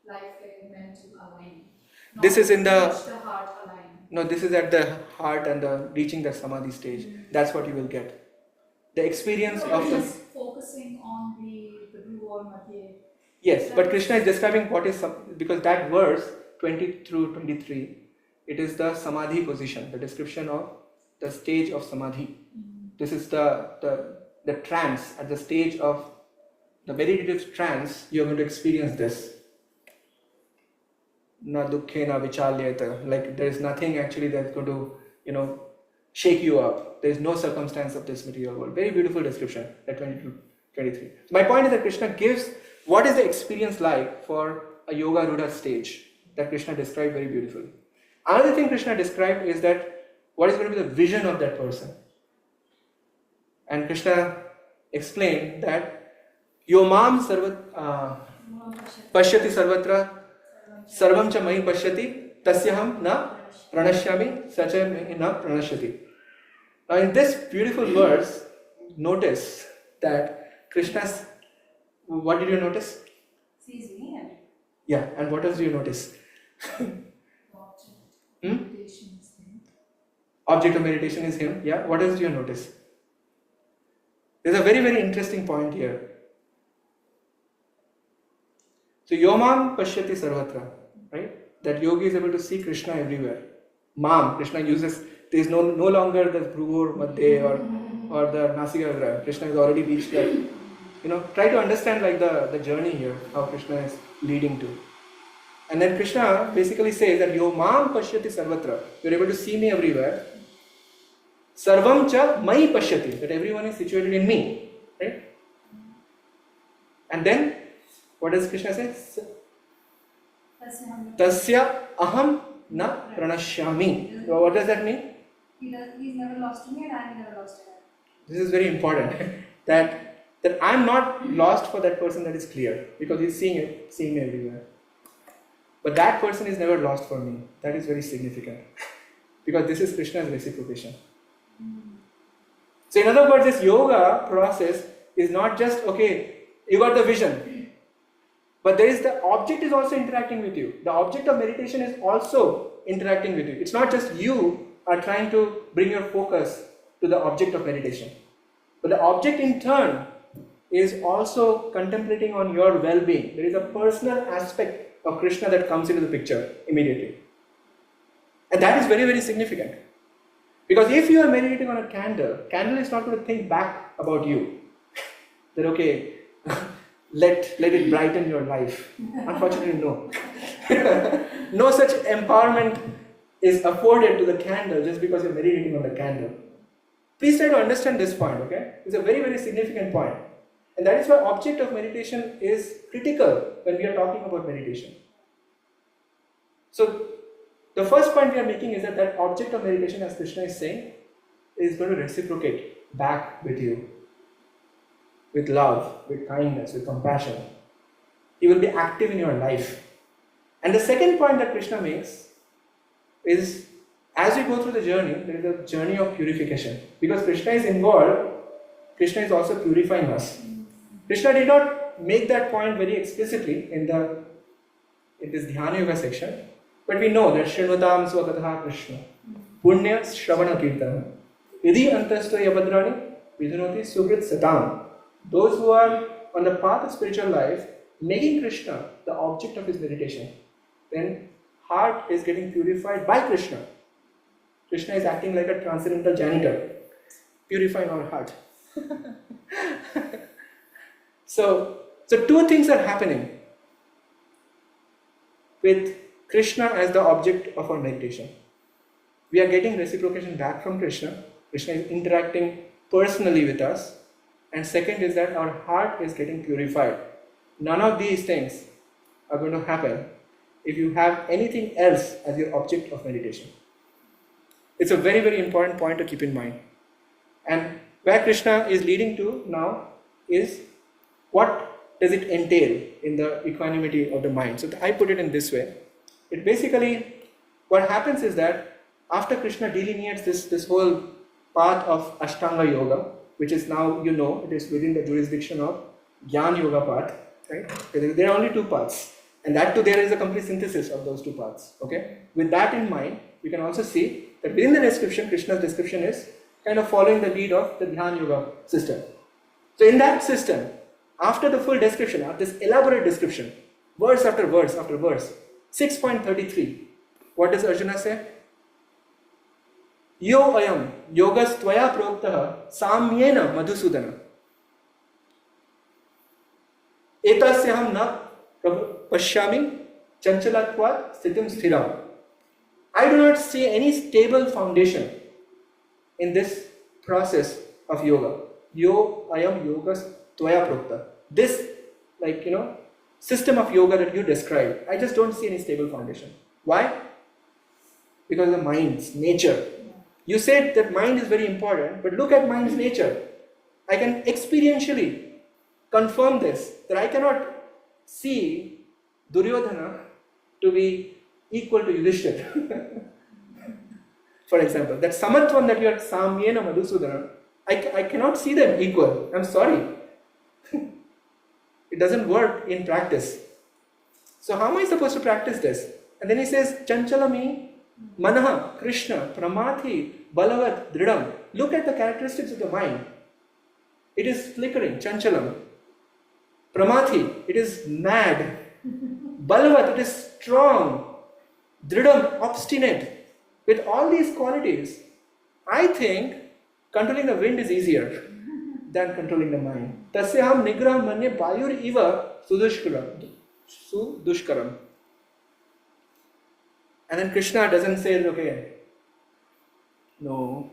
life getting mental alignment. This is in the heart alignment. No, this is at the heart and reaching the samadhi stage. That's what you will get. The experience So of he's focusing on the blue or madhya. Yes, but Krishna is describing what is because that verse 20 through 23, it is the samadhi position, the description of the stage of samadhi. This is the trance. At the stage of the meditative trance, you are going to experience this. Na dukkhe na vichalyata. Like there is nothing actually that's going to, shake you up. There is no circumstance of this material world. Very beautiful description at 22, 23. So my point is that Krishna gives what is the experience like for a yoga rudha stage that Krishna described very beautifully. Another thing Krishna described is that what is going to be the vision of that person. And Krishna explained that Yomam pashyati sarvatra sarvam cha mai pashyati tasyaham na pranashyami sacha na pranashyati. Now in this beautiful verse, notice that Krishna's, what did you notice? Sees me and Yeah, and what else do you notice? Meditation is him. Object of meditation is him. Yeah, what else do you notice? There's a very, very interesting point here. So Yomam Pashyati Sarvatra, right? That yogi is able to see Krishna everywhere. Mam, Krishna uses, there is no longer the Bhruvur Madhye or the Nasika. Krishna has already reached that. Try to understand like the journey here, how Krishna is leading to. And then Krishna basically says that Yomam Pashyati Sarvatra, you're able to see me everywhere. Sarvam cha mai pashyati, that everyone is situated in me, right? And then, what does Krishna say? Tasya aham na pranashyami. What does that mean? He's never lost to me and I'm never lost to him. This is very important. that I'm not lost for that person, that is clear, because he's seeing me everywhere. But that person is never lost for me. That is very significant. Because this is Krishna's reciprocation. So in other words, this yoga process is not just, okay, you got the vision, but there is the object is also interacting with you. The object of meditation is also interacting with you. It's not just you are trying to bring your focus to the object of meditation, but the object in turn is also contemplating on your well-being. There is a personal aspect of Krishna that comes into the picture immediately. And that is very, very significant. Because if you are meditating on a candle is not going to think back about you. That okay, let it brighten your life. Unfortunately, no. No such empowerment is afforded to the candle just because you're meditating on the candle. Please try to understand this point, okay? It's a very, very significant point. And that is why object of meditation is critical when we are talking about meditation. So, the first point we are making is that object of meditation, as Krishna is saying, is going to reciprocate back with you. With love, with kindness, with compassion. He will be active in your life. And the second point that Krishna makes is, as we go through the journey, there is a journey of purification. Because Krishna is involved, Krishna is also purifying us. Krishna did not make that point very explicitly in this Dhyana Yoga section. But we know that Shrinutam Swagatha Krishna, Punya Shravana Kirtana, Idhi Antasto Yabadrani, Vidhanoti Sugrit Satam. Those who are on the path of spiritual life, making Krishna the object of his meditation, then heart is getting purified by Krishna. Krishna is acting like a transcendental janitor, purifying our heart. So two things are happening with Krishna as the object of our meditation. We are getting reciprocation back from Krishna. Krishna is interacting personally with us. And second is that our heart is getting purified. None of these things are going to happen if you have anything else as your object of meditation. It's a very, very important point to keep in mind. And where Krishna is leading to now is, what does it entail in the equanimity of the mind? So I put it in this way. It basically, what happens is that after Krishna delineates this whole path of Ashtanga Yoga, which is now, it is within the jurisdiction of Jnana Yoga path, right? There are only two paths. And that too, there is a complete synthesis of those two paths, okay? With that in mind, you can also see that within the description, Krishna's description is kind of following the lead of the Dhyana Yoga system. So in that system, after the full description, after this elaborate description, verse after verse after verse, 6.33, what does Arjuna say? Yo ayam yogas tvaya proktaha samyena madhusudana. Etasyaham na pashyami chanchalatvat sthitim sthiram. I do not see any stable foundation in this process of yoga. Yo ayam yogas tvaya prokta. This, system of yoga that you described, I just don't see any stable foundation. Why? Because of the mind's nature. You said that mind is very important, but look at mind's nature. I can experientially confirm this, that I cannot see Duryodhana to be equal to Yudhishthira. For example, that samatvam that you are samyena madhusudana, I cannot see them equal. I'm sorry. It doesn't work in practice. So how am I supposed to practice this? And then he says, Chanchalami, Manaha, Krishna, Pramathi, Balavat, Dridam. Look at the characteristics of the mind. It is flickering, Chanchalam. Pramathi, it is mad. Balvat, it is strong. Dridam, obstinate. With all these qualities, I think controlling the wind is easier than controlling the mind. Tasyaham nigrah manye bayur iva sudushkaram. Sudushkaram. And then Krishna doesn't say, okay, no,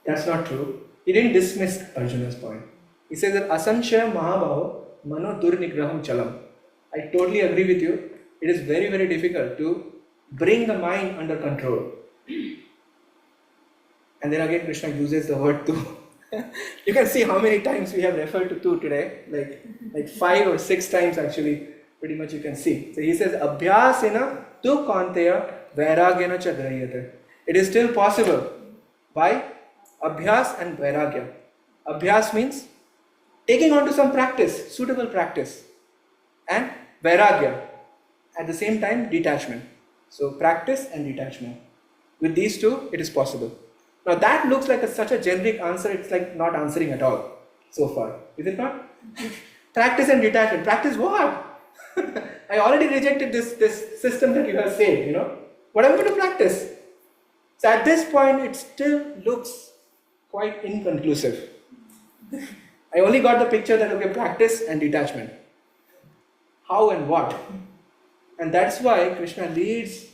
that's not true. He didn't dismiss Arjuna's point. He says that asanshaya mahabaho mano durnigraham chalam. I totally agree with you. It is very, very difficult to bring the mind under control. And then again Krishna uses the word tu. You can see how many times we have referred to tu today, like 5 or 6 times actually, pretty much you can see. So he says, Abhyasena tu kanteya vairagyana cha grahyate. It is still possible by abhyas and vairagya. Abhyas means taking on to some practice, suitable practice, and vairagya, at the same time detachment. So practice and detachment. With these two, it is possible. Now that looks like such a generic answer, it's like not answering at all so far. Is it not? Practice and detachment. Practice what? I already rejected this system that you have said, What am I going to practice? So at this point, it still looks quite inconclusive. I only got the picture that, okay, practice and detachment. How and what? And that's why Krishna leads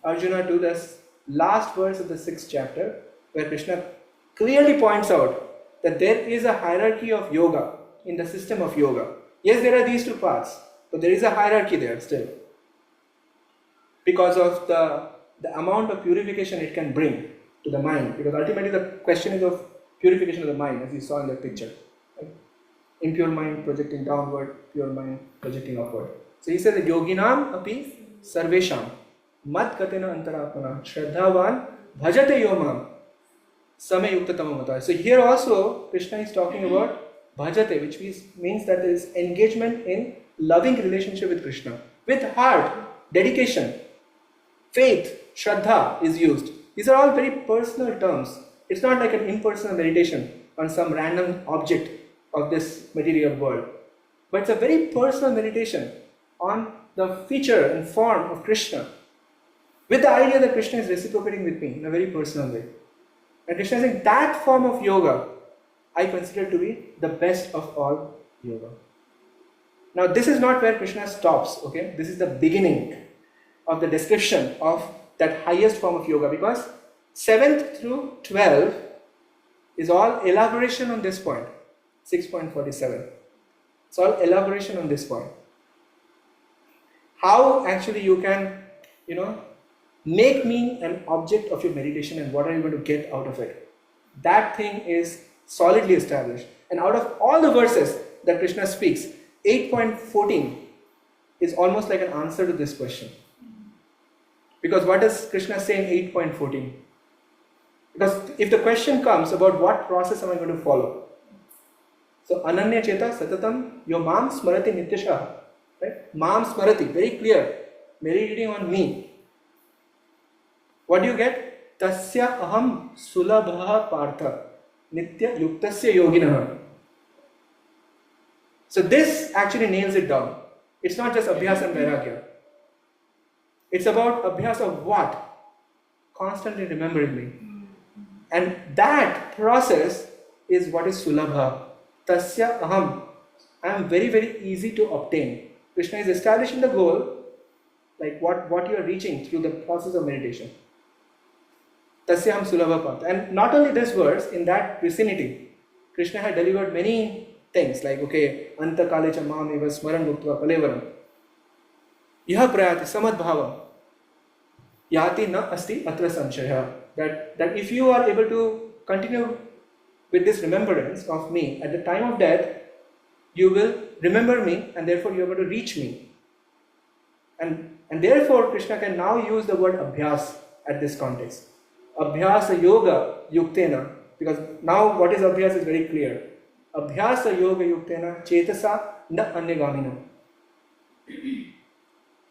Arjuna to this last verse of the 6th chapter, where Krishna clearly points out that there is a hierarchy of yoga in the system of yoga. Yes, there are these 2 paths, but there is a hierarchy there still, because of the amount of purification it can bring to the mind. Because ultimately the question is of purification of the mind, as you saw in that picture. Right? Impure mind projecting downward, pure mind projecting upward. So he says that yoginam api sarvesham mat katena antaratmana shraddhavan bhajate yomam same yuktatama mata. So here also Krishna is talking about bhajate, which means that there is engagement in loving relationship with Krishna. With heart, dedication, faith, shraddha is used. These are all very personal terms. It's not like an impersonal meditation on some random object of this material world. But it's a very personal meditation on the feature and form of Krishna, with the idea that Krishna is reciprocating with me in a very personal way. And Krishna is saying that form of yoga I consider to be the best of all yoga. Now this is not where Krishna stops, okay? This is the beginning of the description of that highest form of yoga, because 7th through 12 is all elaboration on this point. 6.47. It's all elaboration on this point. How actually you can, make me an object of your meditation, and what are you going to get out of it. That thing is solidly established. And out of all the verses that Krishna speaks, 8.14 is almost like an answer to this question. Because what does Krishna say in 8.14? Because if the question comes about what process am I going to follow, so ananya cheta satatam yo mam smarati nityashah, right? Mam smarati, very clear, meditating on me. What do you get? Tasya aham sulabha partha nitya yuktasya yoginah. So this actually nails it down. It's not just abhyas and vairagya. It's about abhyas of what? Constantly remembering me. And that process is what is sulabha. Tasya aham. I am very, very easy to obtain. Krishna is establishing the goal, like what you are reaching through the process of meditation. Tasyaham sulabha partha. And not only this verse, in that vicinity, Krishna had delivered many things like, okay, anta kalecha mam eva smaran muktva palevaram. Yaha prayati samad bhavam. Yati na asti atra sanshaya. That if you are able to continue with this remembrance of me at the time of death, you will remember me, and therefore you are going to reach me. And therefore Krishna can now use the word abhyas at this context. Abhyasa yoga yuktena, because now what is abhyas is very clear. Abhyasa yoga yuktena chetasa na anyagamina.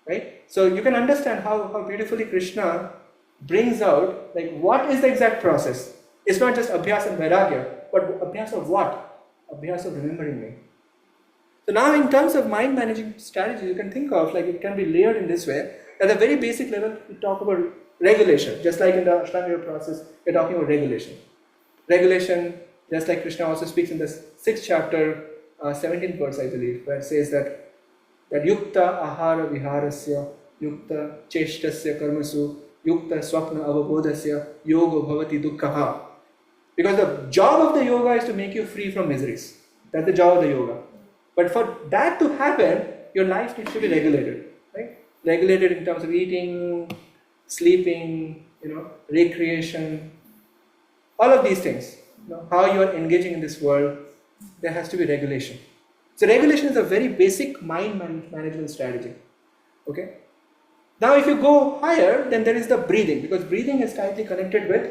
Right? So you can understand how beautifully Krishna brings out, like, what is the exact process. It's not just abhyas and vairagya, but abhyas of what? Abhyas of remembering me. So now in terms of mind managing strategies, you can think of like it can be layered in this way. At a very basic level, we talk about regulation, just like in the Ashtanga Yoga process, we're talking about regulation. Regulation, just like Krishna also speaks in the 6th chapter, 17th verse, I believe, where it says that yukta ahara viharasya, yukta cheshtasya karmasu, yukta swapna avabodhasya, yoga bhavati dukkha. Because the job of the yoga is to make you free from miseries. That's the job of the yoga. But for that to happen, your life needs to be regulated, right? Regulated in terms of eating, sleeping, recreation, all of these things. How you are engaging in this world, there has to be regulation. So regulation is a very basic mind management strategy. Okay. Now, if you go higher, then there is the breathing, because breathing is tightly connected with,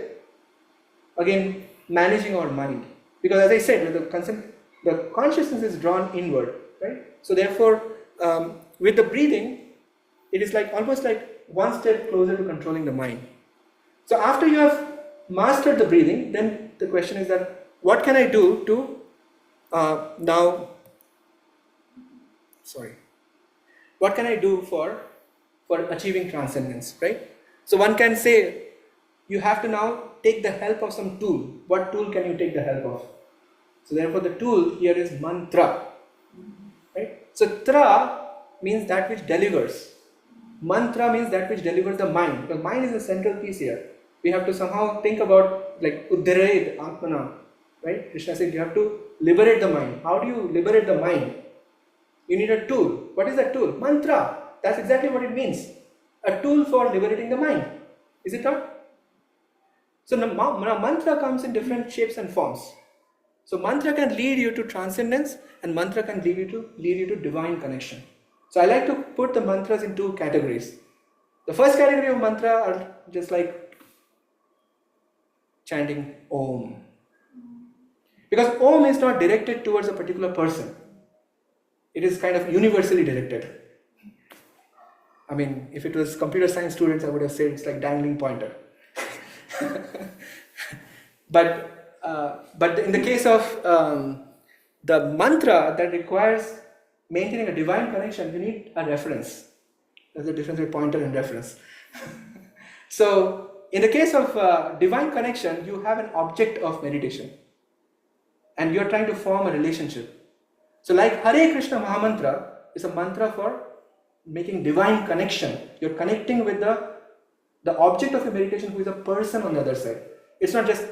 again, managing our mind. Because as I said, the consciousness is drawn inward, right? So therefore, with the breathing, it is like almost like one step closer to controlling the mind. So after you have mastered the breathing, then the question is that what can I do to what can I do for achieving transcendence, right? So one can say you have to now take the help of some tool. What tool can you take the help of? So therefore the tool here is mantra, right? So tra means that which delivers. Mantra means that which delivers the mind, because mind is the central piece here. We have to somehow think about like uddharet atmana, right? Krishna said you have to liberate the mind. How do you liberate the mind? You need a tool. What is that tool? Mantra. That's exactly what it means. A tool for liberating the mind. Is it not? So mantra comes in different shapes and forms. So mantra can lead you to transcendence, and mantra can lead you to divine connection. So I like to put the mantras in 2 categories. The first category of mantra are just like chanting Om. Because Om is not directed towards a particular person. It is kind of universally directed. I mean, if it was computer science students, I would have said it's like dangling pointer. But in the case of the mantra that requires maintaining a divine connection, you need a reference. There's a difference between pointer and reference. So in the case of divine connection, you have an object of meditation, and you're trying to form a relationship. So like Hare Krishna Mahamantra is a mantra for making divine connection. You're connecting with the object of your meditation, who is a person on the other side. It's not just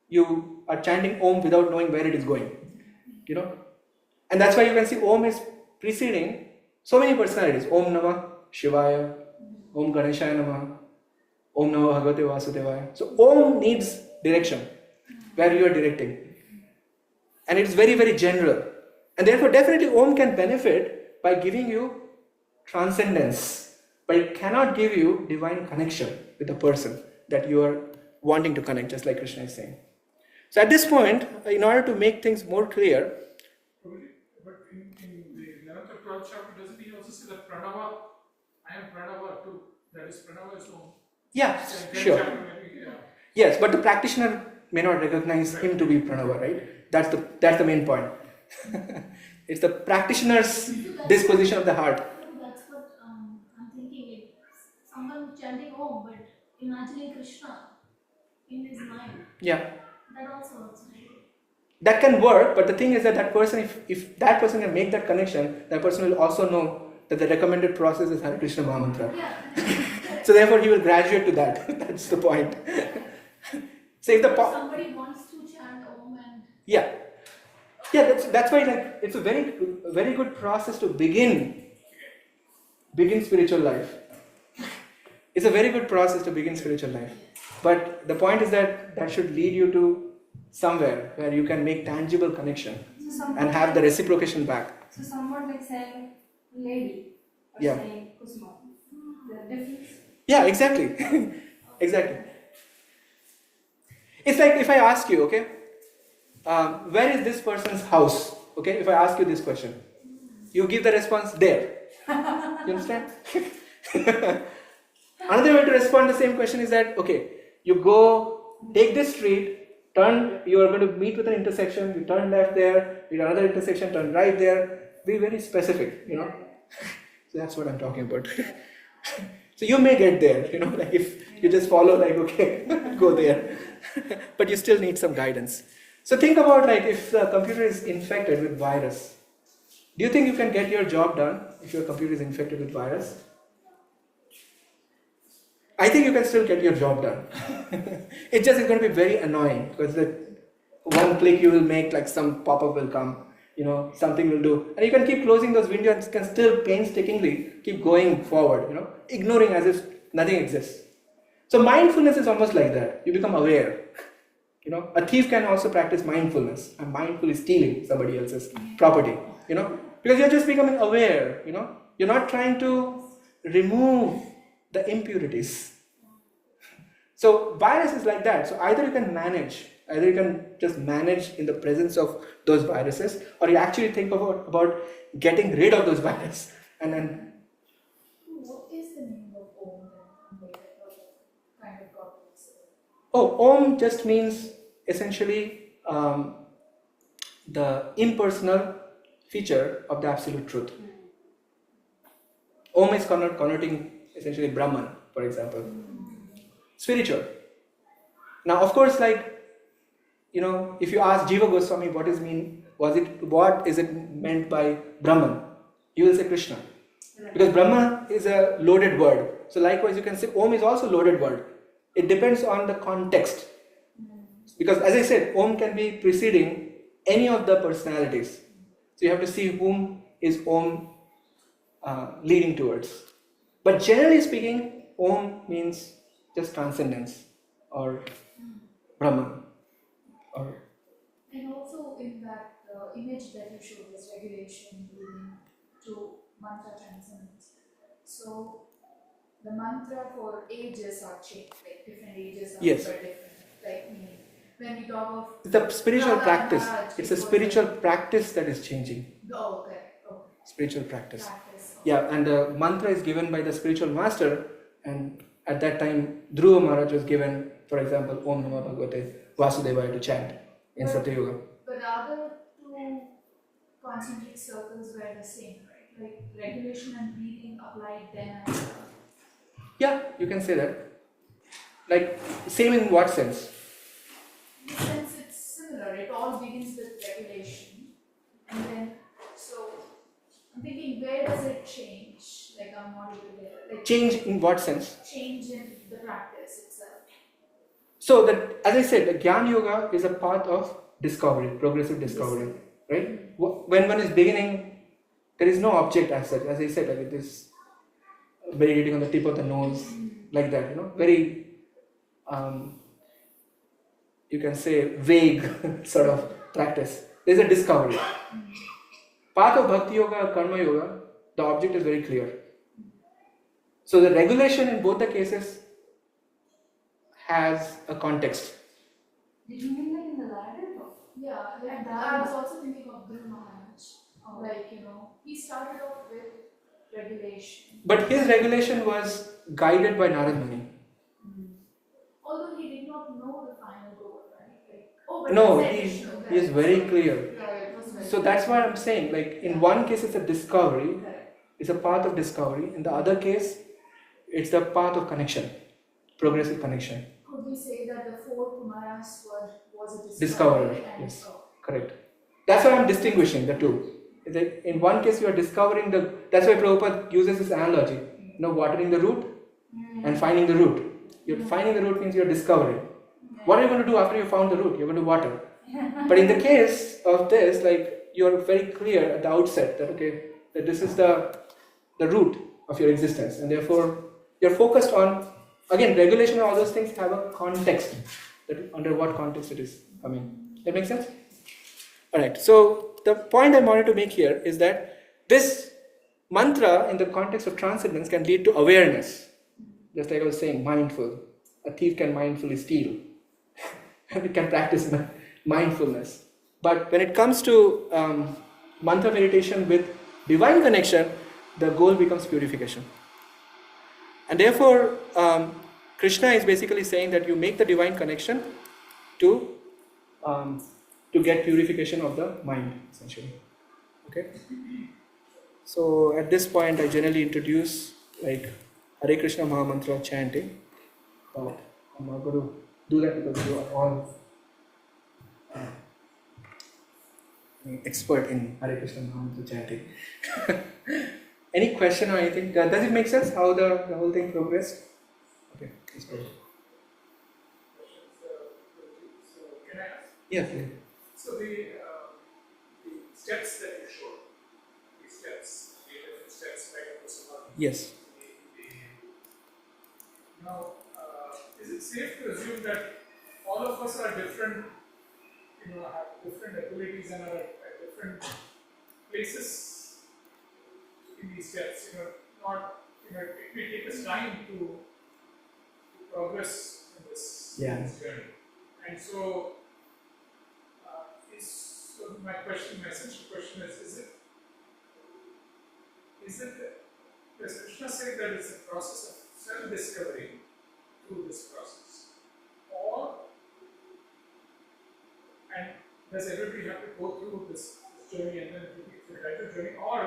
you are chanting Om without knowing where it is going, And that's why you can see Om is preceding so many personalities. Om Namah Shivaya, Om Ganeshaya Namah, Om Namah Bhagavate Vasudevaya. So Om needs direction, where you are directing. And it's very, very general. And therefore definitely Om can benefit by giving you transcendence, but it cannot give you divine connection with the person that you are wanting to connect, just like Krishna is saying. So at this point, in order to make things more clear, but in the 11th or 12th chapter, doesn't he also say that Pranava, I am Pranava too, that is Pranava is Om? Yeah, sure. Yes, but the practitioner may not recognize him to be Pranava, right? That's the main point. It's the practitioner's disposition of the heart. That's what I'm thinking. Someone chanting Om, but imagining Krishna in his mind. Yeah. That also works, right? That can work, but the thing is that person, if that person can make that connection, that person will also know that the recommended process is Hare Krishna Mahamantra. Yeah. So therefore he will graduate to that. That's the point. So if somebody wants to chant Om and yeah, that's why like it's a very good process to begin spiritual life. It's a very good process to begin spiritual life. But the point is that should lead you to somewhere where you can make tangible connection and have the reciprocation back. So somewhat like saying lady or Yeah. saying Kusma. The difference. Yeah, exactly. Exactly. It's like if I ask you, okay, where is this person's house? Okay, if I ask you this question, you give the response there. You understand? Another way to respond to the same question is that, okay, you go, take this street, turn, you are going to meet with an intersection, you turn left there, you another intersection, turn right there, be very specific, So that's what I'm talking about. So you may get there, like if you just follow, like, okay, go there. But you still need some guidance. So think about, like, if the computer is infected with virus, do you think you can get your job done if your computer is infected with virus? I think you can still get your job done. It just is going to be very annoying because the one click you will make, like some pop-up will come, something will do. And you can keep closing those windows and can still painstakingly keep going forward, ignoring as if nothing exists. So mindfulness is almost like that. You become aware. A thief can also practice mindfulness, and mindful is stealing somebody else's property, because you're just becoming aware, You're not trying to remove the impurities. So virus is like that. So either you can just manage in the presence of those viruses, or you actually think about getting rid of those viruses. And then, What is the meaning of Om then? What kind of God is it? Om just means essentially the impersonal feature of the absolute truth. Om is connoting essentially Brahman, for example. Spiritual. Now, of course, like, if you ask Jiva Goswami what is it meant by Brahman, he will say Krishna. Because Brahma is a loaded word. So likewise, you can say Om is also a loaded word. It depends on the context. Because as I said, Om can be preceding any of the personalities. So you have to see whom is Om leading towards. But generally speaking, Om means just transcendence or Brahman. And also in that image that you showed was regulation leading to mantra transcendence. So the mantra for ages are changed, like different ages are Yes. different. Like meaning when we talk of It's a spiritual Radha practice. Maharaj, It's it a was spiritual practice that is changing. okay. Spiritual practice. Practice. Yeah, and the mantra is given by the spiritual master, and at that time, Dhruva Maharaj was given, for example, Om Namah Bhagavate Vasudevaya to chant in Satya Yuga. But other two concentric circles were the same, right? Like regulation and breathing applied then as well. Yeah, you can say that. Like, same in what sense? In the sense it's similar, it all begins with regulation. And then, so I'm thinking, where does it change? Like, I'm not able to get it. Like, Change in what sense? change in the practice itself. So that, as I said, the Gyan Yoga is a path of discovery, progressive discovery, right? When one is beginning, there is no object as such. As I said, like it is meditating on the tip of the nose, like that, very, you can say, vague sort of practice. There's a discovery. Path of Bhakti Yoga or Karma Yoga, the object is very clear. So the regulation in both the cases has a context. Did you mean like in the ladder? Yeah, like And I was also thinking of Guru Maharaj. Like, he started off with regulation. But his regulation was guided by Narad Muni. Although he did not know the final goal, right? Like, but No, he said he Vishnu, is correct. very clear. Yeah, it was very So that's what I'm saying. Like in one case, it's a discovery, correct. it's a path of discovery. In the other case, it's the path of connection, progressive connection. Could we say that the four Kumaras was a Discoverer, discovery? And yes. Correct. That's why I'm distinguishing the two. In one case, you are discovering that's why Prabhupada uses this analogy. Watering the root and finding the root. You're finding the root means you're discovering. What are you going to do after you found the root? You're going to water. But in the case of this, like you're very clear at the outset that that this is the root of your existence, and therefore you're focused on, again, regulation and all those things have a context, that under what context it is coming. That makes sense? Alright, so the point I wanted to make here is that this mantra in the context of transcendence can lead to awareness. Just like I was saying, mindful. A thief can mindfully steal. It can practice mindfulness. But when it comes to mantra meditation with divine connection, the goal becomes purification. And therefore, Krishna is basically saying that you make the divine connection to get purification of the mind, essentially. Okay? So at this point, I generally introduce like Hare Krishna Mahamantra chanting. But I'm not going to do that because you are all expert in Hare Krishna Mahamantra chanting. Any question or anything? Does it make sense how the whole thing progressed? Okay, please go. So can I ask? Yes, yes. So the steps that you showed, the steps, the different steps, right? Of the samadhi. Yes. Now, is it safe to assume that all of us are different, have different abilities and are at different places in these steps? Not, it may take us time to progress in this, Yeah. this journey. And so, my essential question is it, does Krishna say that it's a process of self-discovery through this process? And does everybody have to go through this journey and then it's a gradual journey? Or,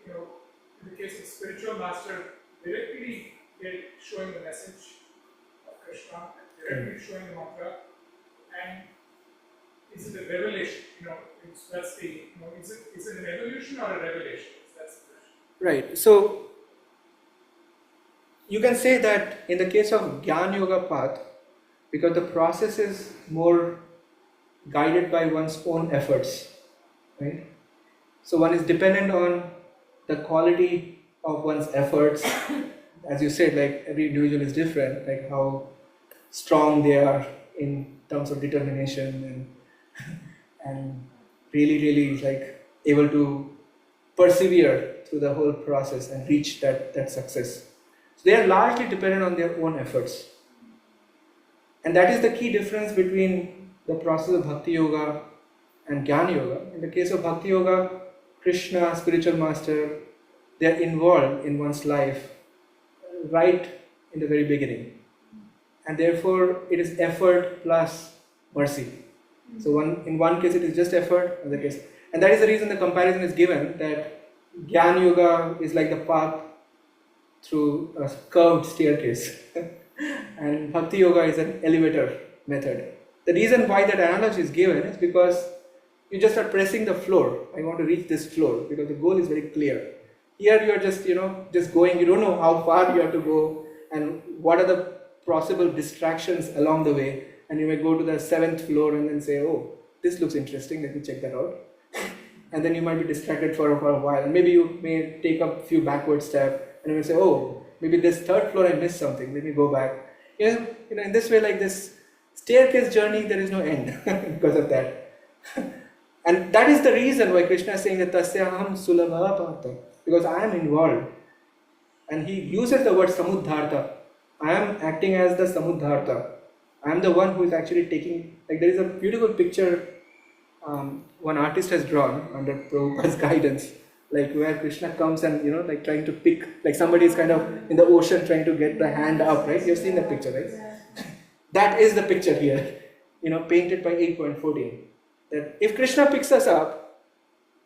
in the case of spiritual master, directly showing the message of Krishna, directly showing the mantra, and is it a revelation? That's the, is it an evolution or a revelation? That's the question. Right. So you can say that in the case of Gyan Yoga path, because the process is more guided by one's own efforts, right? So one is dependent on the quality of one's efforts. As you said, like every individual is different, like how strong they are in terms of determination and really like able to persevere through the whole process and reach that success. So they are largely dependent on their own efforts. And that is the key difference between the process of Bhakti Yoga and Jnana Yoga. In the case of Bhakti Yoga, Krishna, spiritual master, they are involved in one's life right in the very beginning. And therefore, it is effort plus mercy. So in one case it is just effort, in other case. And that is the reason the comparison is given that Jnana Yoga is like the path through a curved staircase. And Bhakti Yoga is an elevator method. The reason why that analogy is given is because you just are pressing the floor. I want to reach this floor because the goal is very clear. Here you are just going, you don't know how far you have to go and what are the possible distractions along the way. And you may go to the 7th floor and then say, oh, this looks interesting, let me check that out. And then you might be distracted for a while. And maybe you may take a few backward steps and you may say, oh, maybe this 3rd floor I missed something, let me go back. In this way, like this staircase journey, there is no end because of that. And that is the reason why Krishna is saying that Tasyaham Sulabha Pata, because I am involved. And he uses the word Samudharta. I am acting as the Samudharta. I am the one who is actually taking, like there is a beautiful picture one artist has drawn under Prabhupada's guidance, like where Krishna comes and like trying to pick, like somebody is kind of in the ocean trying to get the hand up, right? You've seen that picture, right? Yeah. That is the picture here, painted by 8.14. That if Krishna picks us up,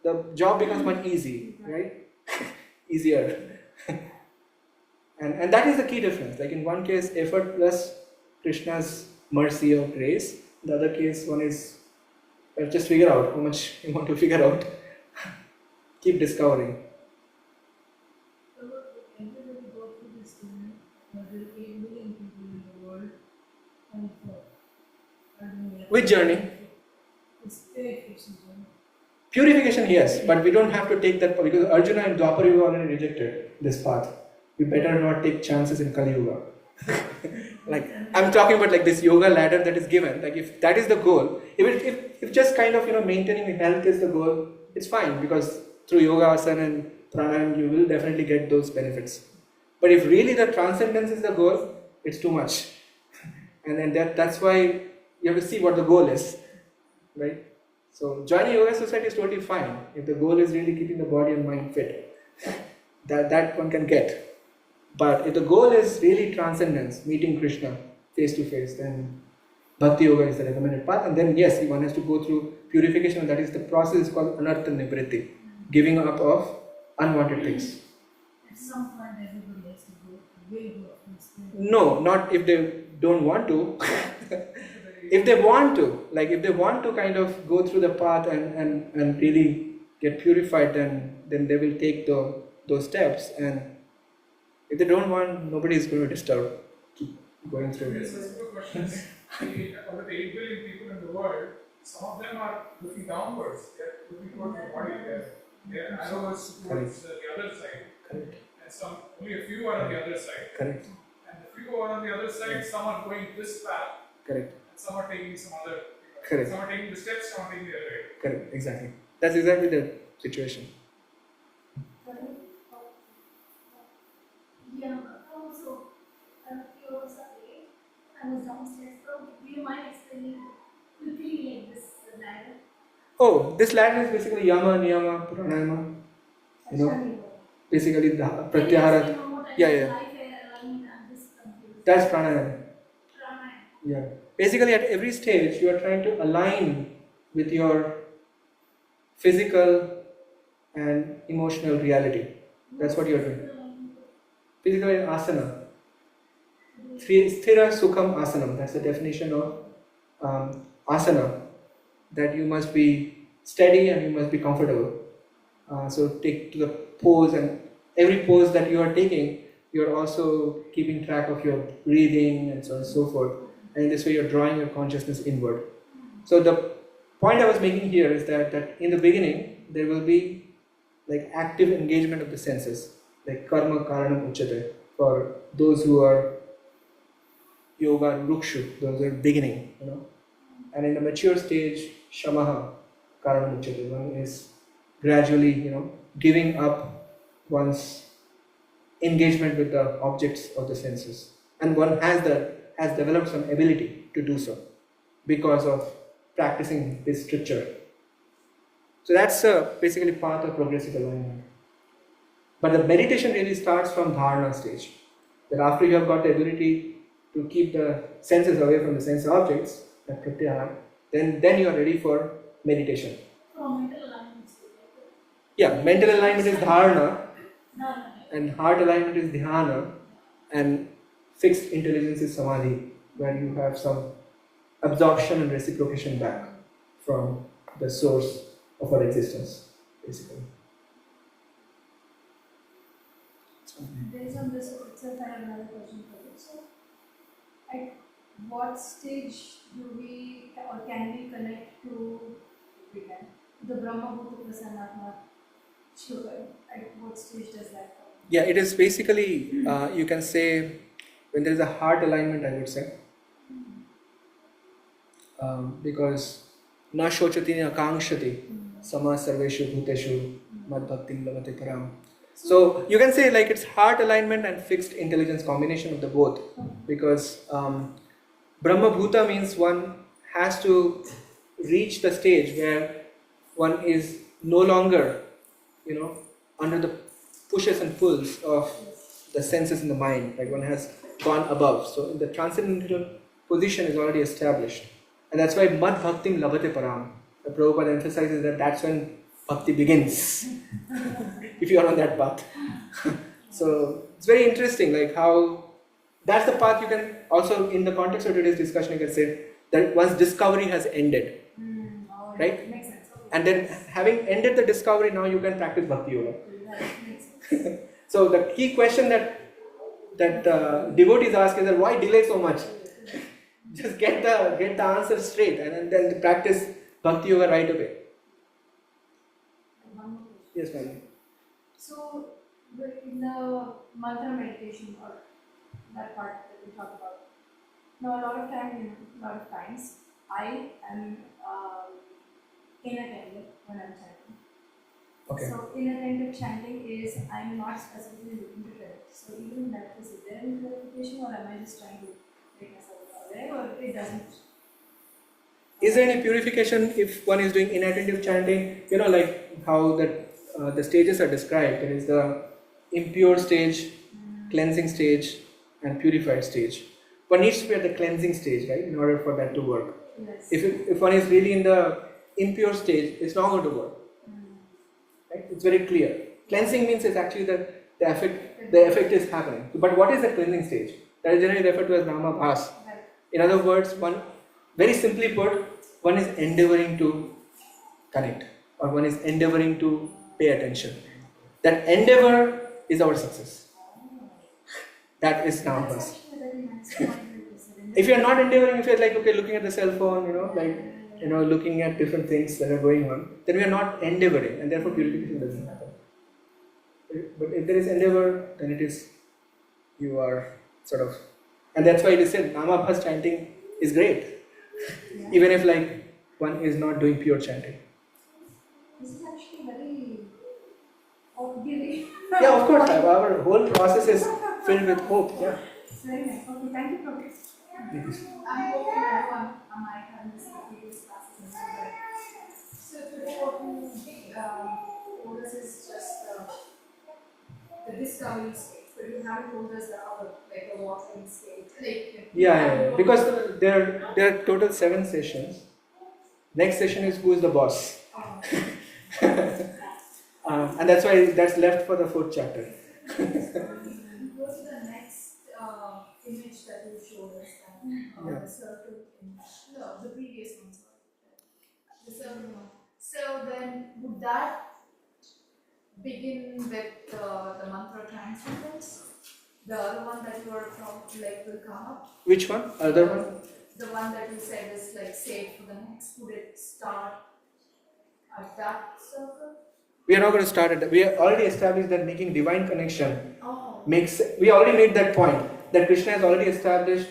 the job becomes much easy, right? Easier. And that is the key difference. Like in one case, effort plus Krishna's mercy or grace. In the other case, one is just figure out how much you want to figure out. Keep discovering. So, everybody go through this journey, there are 8 billion people in the world, and Which journey? It's purification journey. Purification, yes, but we don't have to take that because Arjuna and Dwapara Yuga already rejected this path. We better not take chances in Kali Yuga. Like I'm talking about like this yoga ladder that is given. Like if that is the goal, if just kind of maintaining health is the goal, it's fine because through yoga asana and pranayam you will definitely get those benefits. But if really the transcendence is the goal, it's too much. And then that's why you have to see what the goal is, right? So joining Yoga Society is totally fine if the goal is really keeping the body and mind fit. That one can get. But if the goal is really transcendence, meeting Krishna face to face, then Bhakti Yoga is the recommended path. And then yes, one has to go through purification, and that is the process called Anartha Nivritti. giving up of unwanted things. At some point, everybody has to go, will go through this. No, not if they don't want to. If they want to, like if they want to kind of go through the path and really get purified, then they will take those steps. And if they don't want, nobody is going to disturb. Keep going through Yes, it. so the question is, out of the 8 billion people in the world, some of them are looking downwards. They're looking towards the body. They're arrows towards the other side. Correct. And only a few are on the other side. Correct. And the few who are on the other side, some are going this path, Correct. and some are taking some other. Correct. Some are taking the steps, some are taking the other way. Correct. Exactly. That's exactly the situation. Yeah, also, a few hours away, I was downstairs. So, do you mind explaining quickly like this ladder? Oh, this ladder is basically yama, niyama, pranayama. You know, basically the pratyahara. Yeah, yeah. That's pranayama. Yeah. Basically, at every stage, you are trying to align with your physical and emotional reality. That's what you are doing. Physically, asana. Sthira Sukham Asanam. That's the definition of asana. That you must be steady and you must be comfortable. So take to the pose, and every pose that you are taking, you are also keeping track of your breathing and so on and so forth. And this way you are drawing your consciousness inward. So the point I was making here is that in the beginning, there will be like active engagement of the senses, like karma karanam uchate, for those who are yoga rukshu, those are beginning, you know. And in the mature stage, shamaha karanam uchate, one is gradually, you know, giving up one's engagement with the objects of the senses, and one has developed some ability to do so because of practicing this scripture. So that's basically path of progressive alignment. But the meditation really starts from dharana stage. That after you have got the ability to keep the senses away from the sense objects, that pratyahara, then you are ready for meditation. Mental alignment. Yeah, mental alignment is dharana, No. and heart alignment is dhyana, and fixed intelligence is samadhi, where you have some absorption and reciprocation back from the source of our existence, basically. Based on this itself, I have another question for you. So, at what stage do we or can we connect to the Brahma Bhuta Prasanatma Shloka? At what stage does that come? Yeah, it is basically, you can say, when there is a heart alignment, I would say. Because na shochati na kangshati sama sarveshu bhuteshu mad bhaktim lavate param. So you can say like it's heart alignment and fixed intelligence combination of the both, because Brahma Bhuta means one has to reach the stage where one is no longer, you know, under the pushes and pulls of the senses in the mind, like one has gone above. So the transcendental position is already established, and that's why Mad Bhaktim Lavate Param. The Prabhupada emphasizes that that's when bhakti begins, if you are on that path. So it's very interesting, like how that's the path you can also, in the context of today's discussion, you can say that once discovery has ended, right? Makes sense. Okay. And then having ended the discovery, now you can practice bhakti yoga. That makes sense. So the key question that devotees ask is that why delay so much? Just get the answer straight and then practice bhakti yoga right away. One more question. Yes, ma'am. So, in the mantra meditation or that part that we talked about, now a lot of times I am inattentive when I'm chanting. Okay. So inattentive chanting is I'm not specifically looking to connect. So even in that case, is there any clarification, or am I just trying to make myself aware, or it doesn't? Is there any purification if one is doing inattentive chanting? You know, like how the stages are described. There is the impure stage, cleansing stage, and purified stage. One needs to be at the cleansing stage, right, in order for that to work. Yes. If one is really in the impure stage, it's not going to work. Right? It's very clear. Cleansing means it's actually the effect is happening. But what is the cleansing stage? That is generally referred to as Nama Bhas. In other words, one very simply put, one is endeavoring to connect, or one is endeavoring to pay attention. That endeavor is our success. That is Nama That's Bhas. actually a very nice point that you said. If you're not endeavoring, if you're like, okay, looking at the cell phone, looking at different things that are going on, then we are not endeavoring, and therefore purification doesn't happen. But if there is endeavor, then it is, you are sort of, and that's why it is said, Namabhas chanting is great, even if like one is not doing pure chanting. This is actually very hope-giving. Yeah, of course, our whole process is filled with hope. Yeah. It's very nice. Okay, thank you, Prabhu. I'm hoping everyone might have listened to previous classes as well. So today what we told us is just the discovery stage, but you haven't told us the other, like the watering stage. Yeah. Because there are total 7 sessions. Next session is who is the boss. And that's why that's left for the 4th chapter. Go to the next image that you showed us, the circle image. No, the previous one, sorry. The circle one. So then, would that begin with the mantra transcendence? The other one that you are probably like will come up? Which one? Other one? The one that you said is like saved for the next. Would it start at that circle? We are not going to start it. We have already established that making divine connection makes. We already made that point that Krishna has already established.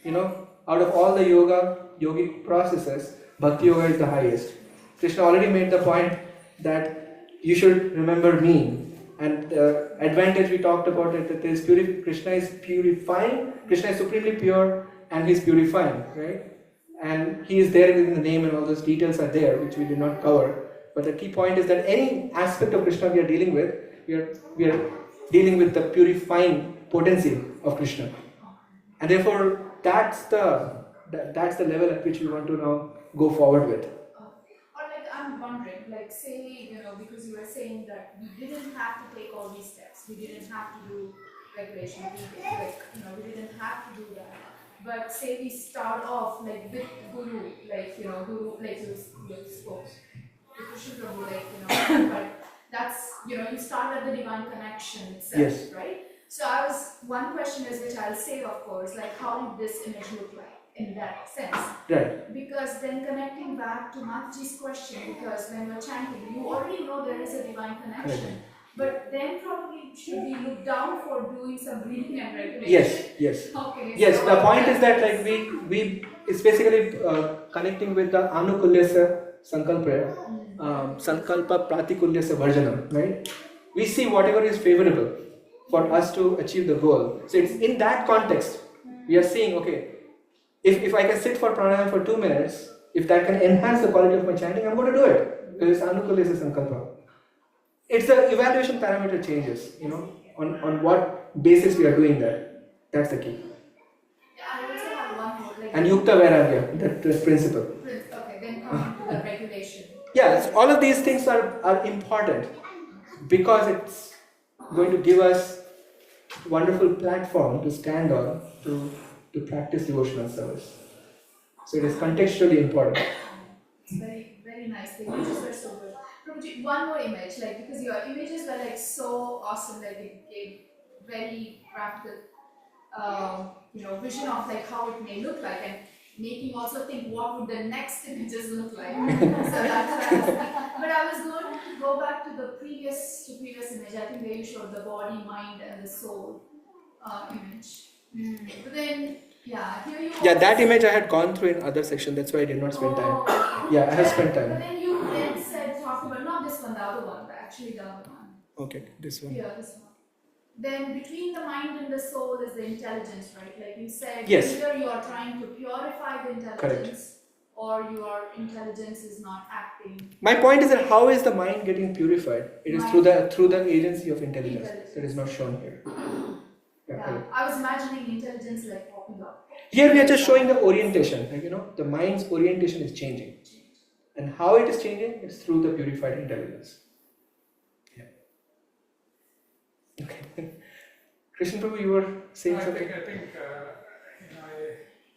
Out of all the yogic processes, Bhakti Yoga is the highest. Krishna already made the point that you should remember me. And the advantage we talked about it, that is Krishna is purifying. Krishna is supremely pure, and he is purifying, right? And he is there in the name, and all those details are there, which we did not cover. But the key point is that any aspect of Krishna we are dealing with, we are dealing with the purifying potency of Krishna, and therefore that's the level at which we want to now go forward with. Or like I'm wondering, like say because you were saying that we didn't have to take all these steps, we didn't have to do regulation, we didn't have to do that. But say we start off like with Guru, Guru, like you spoke. But that's, you start at the divine connection itself, Yes. right? So one question is, which I'll say, of course, like how did this image look like in that sense? Right. Because then connecting back to Mataji's question, because when you're chanting, you already know there is a divine connection. Right. But then probably should we look down for doing some breathing and regulation? Yes. Okay. Yes, so the point is that like we it's basically connecting with the Anukulyasa Sankalpa, Sankalpa Pratikulyasa Bharjanam, right? We see whatever is favorable for us to achieve the goal. So it's in that context, we are seeing, okay, if I can sit for pranayama for 2 minutes, if that can enhance the quality of my chanting, I'm going to do it. Because it's Anukulyasa Sankalpa. It's the evaluation parameter changes, on what basis we are doing that. That's the key. I also have one more. And Yukta Vairagya, that principle. Okay, then coming to the regulation. Yes, all of these things are important because it's going to give us a wonderful platform to stand on to practice devotional service. So it is contextually important. It's very, very nice. The images were so good. Prabhuji, one more image, because your images were so awesome, it gave very graphical, vision of how it may look like, and making also think what would the next images look like. So that's why I was thinking. But I was going to go back to the previous image. I think where you showed the body, mind, and the soul image. But then, here you. Yeah, that image I had gone through in other section. That's why I did not spend time. Okay. Yeah, I have spent But time. then you talked about not this one, the other one, but actually the other one. Okay, this one. Yeah, this one. Then between the mind and the soul is the intelligence, right? Like you said, Yes. either you are trying to purify the intelligence, or your intelligence is not acting. My point is that how is the mind getting purified? It is through the agency of intelligence. That is not shown here. Yeah, correct. I was imagining intelligence popping up. Here we are just showing the orientation. The mind's orientation is changing. And how it is changing? It's through the purified intelligence. Okay. Krishna Prabhu, you were saying I something? think,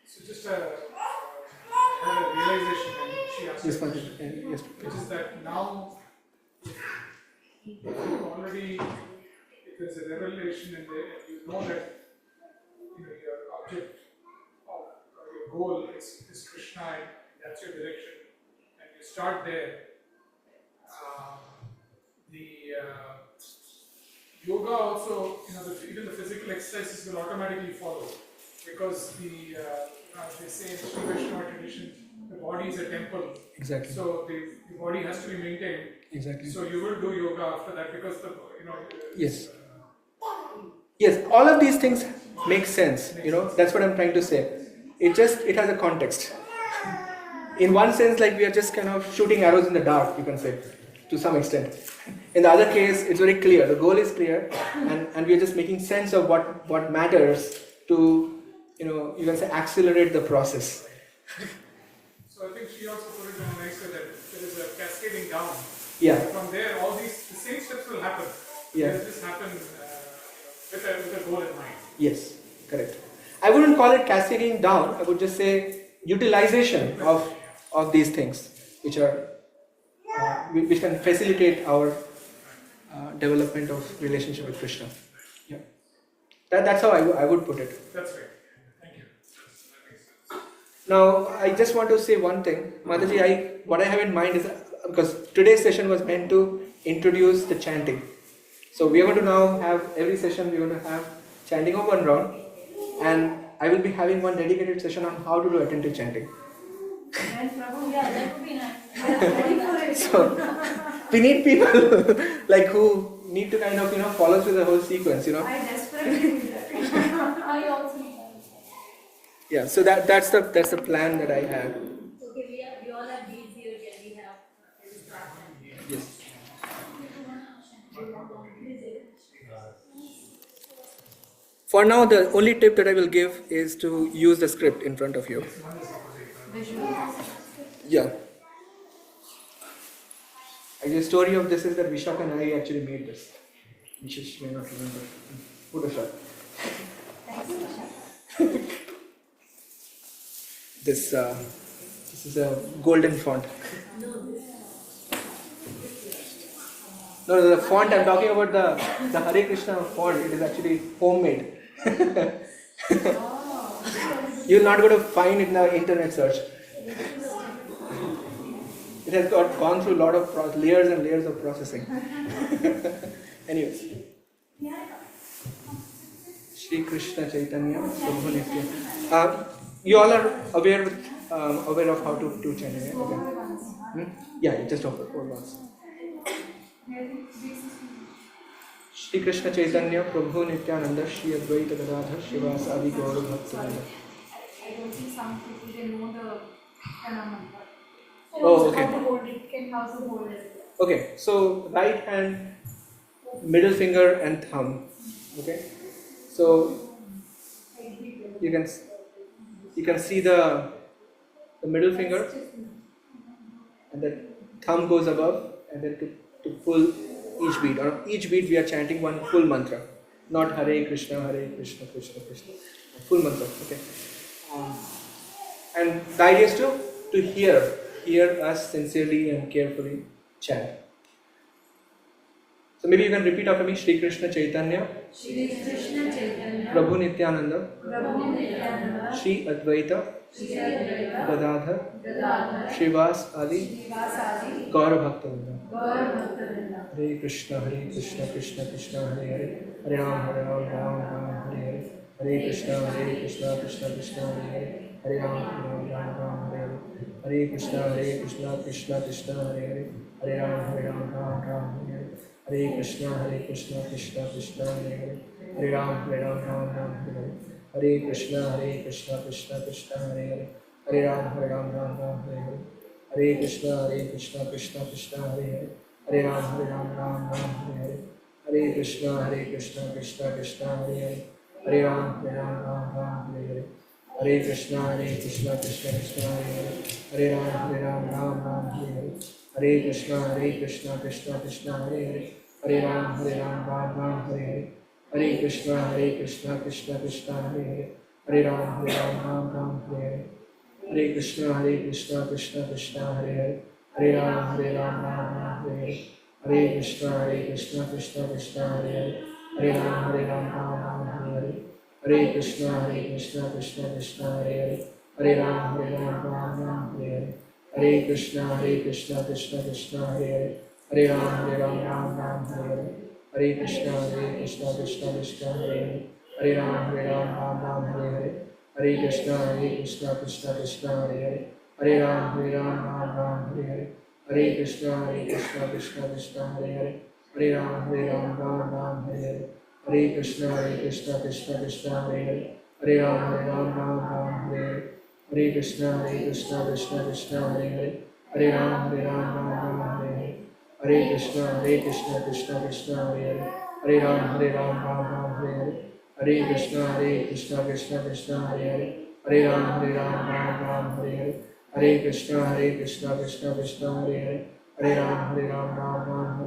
so just I had a realization when she asked Yes, the Mataji. question, Yes, which please. is that now, if you already, if there's a revelation in there, and you know that your object or your goal is Krishna and that's your direction, and you start there, uh, the yoga also, even the physical exercises will automatically follow because as they say in the Sri Vaishnava tradition, the body is a temple. Exactly. So the body has to be maintained. Exactly. So you will do yoga after that because Yes. Yes, all of these things make sense. That's what I'm trying to say. It has a context. In one sense, like we are just kind of shooting arrows in the dark, you can say, to some extent. In the other case, it's very clear. The goal is clear, and we are just making sense of what matters to, you can say, accelerate the process. So I think she also put it in a nice way that there is a cascading down. Yeah. From there, the same steps will happen. Yeah. They'll just happen with a goal in mind. Yes, correct. I wouldn't call it cascading down. I would just say utilization of these things, which which can facilitate our development of relationship with Krishna. Yeah, that's how I would put it. That's right. Thank you. Now, I just want to say one thing, Mataji. What I have in mind is because today's session was meant to introduce the chanting. So we are going to now have every session we are going to have chanting of one round, and I will be having one dedicated session on how to do attentive chanting. And Prabhu, yeah, that would be nice. We are ready for it. So we need people like who need to kind of follow through the whole sequence. I desperately need that. I also need that. Yeah. So that's the plan that I have. Okay, we all have beads here. Can we have this class? Yes. For now, the only tip that I will give is to use the script in front of you. Yeah. The story of this is that Vishak and I actually made this. Vishesh may not remember. Photoshop. This is a golden font. No, the font I'm talking about, the Hare Krishna font, it is actually homemade. You're not going to find it in the internet search. It has gone through a lot of layers and layers of processing. Anyways. Shri Krishna Chaitanya Prabhu Nitya. You all are aware of how to do chanting, right? Okay. Yeah, just over once. Shri Krishna Chaitanya Prabhu Nityananda Shri Advaita Gadadhar Shivas Adi Gaura Bhaktivinoda. I don't think some people they know the phenomenon. Oh, okay. How to hold it, how to hold it. Okay, so right hand, middle finger and thumb. Okay, so you can see the middle finger, and then thumb goes above, and then to pull each beat. On each beat we are chanting one full mantra, not Hare Krishna, Krishna Krishna. Full mantra. Okay, and the idea is to hear us sincerely and carefully chant. So maybe you can repeat after me: Shri Krishna Chaitanya, Shri Krishna Chaitanya, Prabhu Nityananda, Prabhu Nityananda, Shri Advaita, Shri Advaita, Gadadhar, Gadadhar, Shrivas Adi, Srivasadi, Gaura Bhaktivinoda. Gaura Bhaktivinoda. Hare Krishna, Krishna Krishna, Hare Hare, Hare Ram, Ram, Hare Hare, Hare Krishna, Krishna Krishna, Hare Hare, Hare Ram, Ram, Hare Hare, Hare Krishna, Krishna Krishna, Hare Hare, Hare Ram, Ram, Hare Hare, Hare Krishna, Krishna Krishna, Hare Hare, Hare Ram, Ram, Hare Hare, Hare Krishna, Krishna Krishna, Hare Hare, Hare Ram, Ram, Hare Hare, Hare Krishna, Krishna Krishna, Hare Hare, Hare Ram, Ram, Hare Hare, Hare Krishna, Krishna Krishna, Hare Hare, Hare Ram, Ram, Hare Hare, Hare Krishna, Krishna Krishna, Hare Hare, Hare Ram, Ram, Hare Hare, Hare Krishna, Krishna Krishna, Hare Hare, Hare Ram, Ram Ram, Hare Hare. Hare Krishna, Krishna Krishna, Hare Hare. Hare Ram, Ram, Hare Hare. Hare Krishna, Krishna Krishna, Hare Hare. Hare Ram, Ram, Hare Hare. Hare Krishna, Krishna Krishna, Hare Hare. Hare Ram, Ram, Hare Hare. Hare Krishna, Krishna Krishna, Hare Hare. Hare Ram, Ram, Hare Hare. Hare Krishna, Krishna Krishna, Hare Hare. Hare Ram, Ram, Hare Hare. Hare Krishna, Krishna Krishna, Hare Hare. Hare Ram, Ram, Hare Hare. Hare Krishna, Krishna Krishna, Hare Hare. Hare Ram, Ram, Hare Hare. Hare Krishna, Krishna Krishna, Hare Hare. Hare Ram, Ram, Hare Hare. Hare Krishna, Krishna Krishna, Hare Hare. Hare Ram, Hare Hare. Hare Krishna, Krishna Krishna, Hare Hare. Hare Ram, Hare Hare. Hare Krishna, Krishna Krishna, Hare Hare. Hare Ram, Hare Hare. Hare Krishna, Krishna Krishna, Hare Hare. Hare Ram, Hare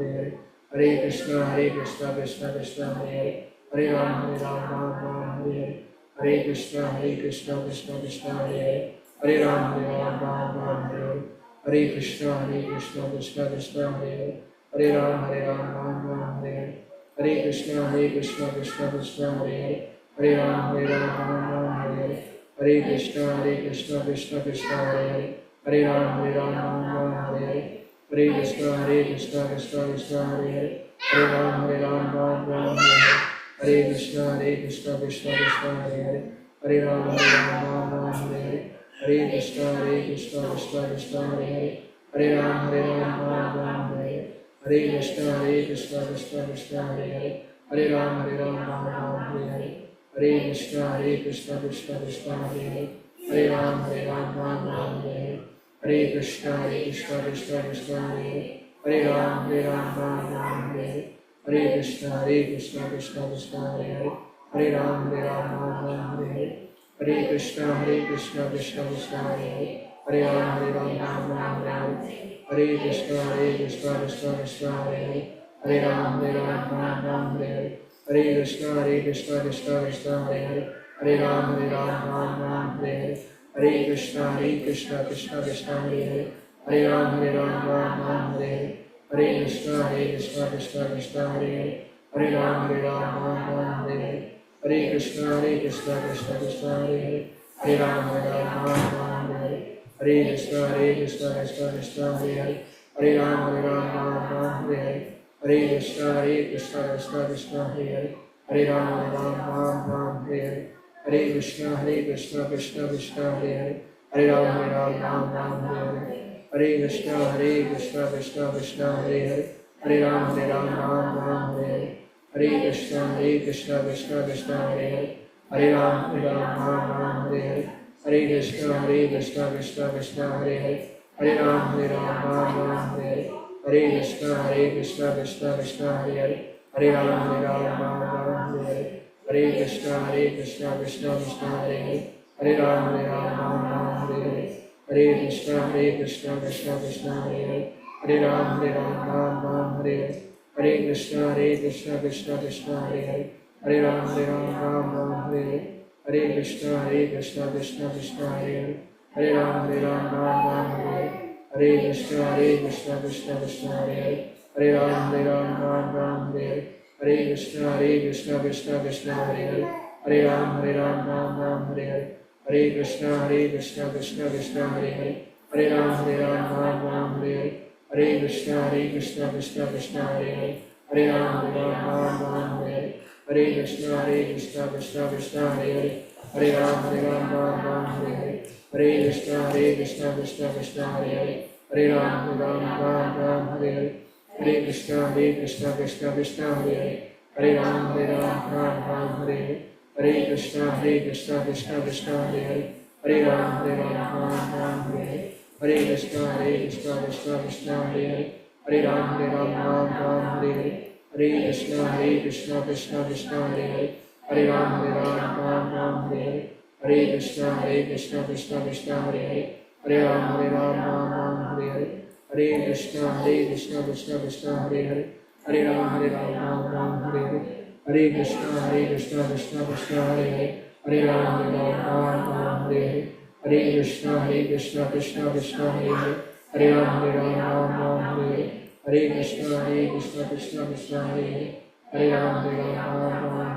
Hare. Hare Krishna, Krishna Krishna, Hare Hare. Hare Ram, Hare Hare. Hare Krishna, Krishna Krishna, Hare Hare. Hare Ram, Hare Hare. Hare Krishna, Krishna Krishna, Hare Hare. Hare Ram, Hare Hare. Hare Krishna, Krishna Krishna, Hare Hare. Hare Ram, Hare Hare. Hare Krishna, Krishna Krishna, Hare Hare. Hare Ram, Hare Hare. Hare Krishna, Krishna Krishna, Hare Hare. Hare Ram, Hare Hare. Hare Krishna, Krishna Krishna, Hare Hare. Hare Ram, Hare Hare. Hare Krishna, Krishna Krishna, Hare Hare. Hare Ram, Hare Hare. Hare Krishna, Krishna Hare Hare. Hare Ram, Hare Hare. Hare Krishna, Krishna Hare Hare. Hare Ram, Hare Hare. Hare Krishna, Krishna Hare Hare. Hare Ram, Hare Hare. Hare Krishna, Krishna Hare Hare. Hare Ram, Hare Hare. Hare Krishna, Krishna Hare Hare. Hare Ram, Hare Hare. Hare Krishna, Krishna Krishna, Hare Hare. Hare Ram, Hare Hare. Hare Krishna, Krishna Hare Hare. Hare Ram, Hare Hare. Hare Krishna, Krishna Hare Hare. Hare Ram, Hare Hare. Hare Krishna, Krishna Hare Hare. Hare Ram, Hare Hare. Hare Krishna, Krishna Hare Hare. Hare Ram, Hare Hare. Hare Krishna, Krishna Hare Hare. Hare Ram, Hare Hare. Hare Krishna, Krishna Hare Hare. Hare Ram, Hare Hare. Hare Krishna, Krishna Hare Hare. Hare Ram, Hare Hare. Hare Krishna, Krishna Hare Hare. Hare Ram, Hare Hare. Hare Krishna, Krishna Hare Hare. Hare Ram, Hare Hare. Hare Krishna, Krishna Hare Hare. Hare Ram, Hare Hare. Hare Krishna, Krishna Hare Hare. Hare Ram, Hare Hare. Hare Krishna, Krishna Hare Hare. Hare Ram, Hare Hare. Hare Krishna, Krishna Hare Hare. Hare Ram, Hare Hare. Hare Krishna, Krishna Hare Hare. Hare Ram, Hare Hare. Hare Krishna, Krishna Hare Hare. Hare Ram, Hare Hare. Hare Krishna, Krishna Hare Hare. Hare Ram, Hare Hare. Hare Krishna, Krishna Hare Hare. Hare Ram, Hare Hare. Hare Krishna, Krishna Hare Hare. Hare Ram, Hare Hare. Hare Krishna, Krishna Hare Hare. Hare Ram, Hare Hare. Hare Krishna, Krishna Hare Hare. Hare Ram, Hare Hare. Hare Krishna, Krishna Hare Hare. Hare Ram, Hare Hare. Hare Krishna, Krishna Hare Hare. Hare Ram, Hare Hare. Hare Krishna, Krishna Hare Hare. Hare Ram, Hare Hare. Hare Krishna, Krishna Hare Hare. Hare Ram, Hare Hare. Hare Krishna, Krishna Hare Hare. Hare Ram, Hare Hare. Hare Krishna, Krishna Hare Hare. Hare Ram, Hare Hare. Hare Krishna, Krishna Hare Hare. Hare Ram, Hare Hare. Hare Krishna, Krishna Hare Hare. Hare Ram, Ram Ram, Hare Hare. Hare Krishna, Krishna Krishna, Hare Hare. Hare Ram, Ram, Hare Hare. Hare Krishna, Krishna Krishna, Hare Hare. Hare Ram, Ram, Hare Hare. Hare Krishna, Krishna Krishna, Hare Hare. Hare Ram, Ram,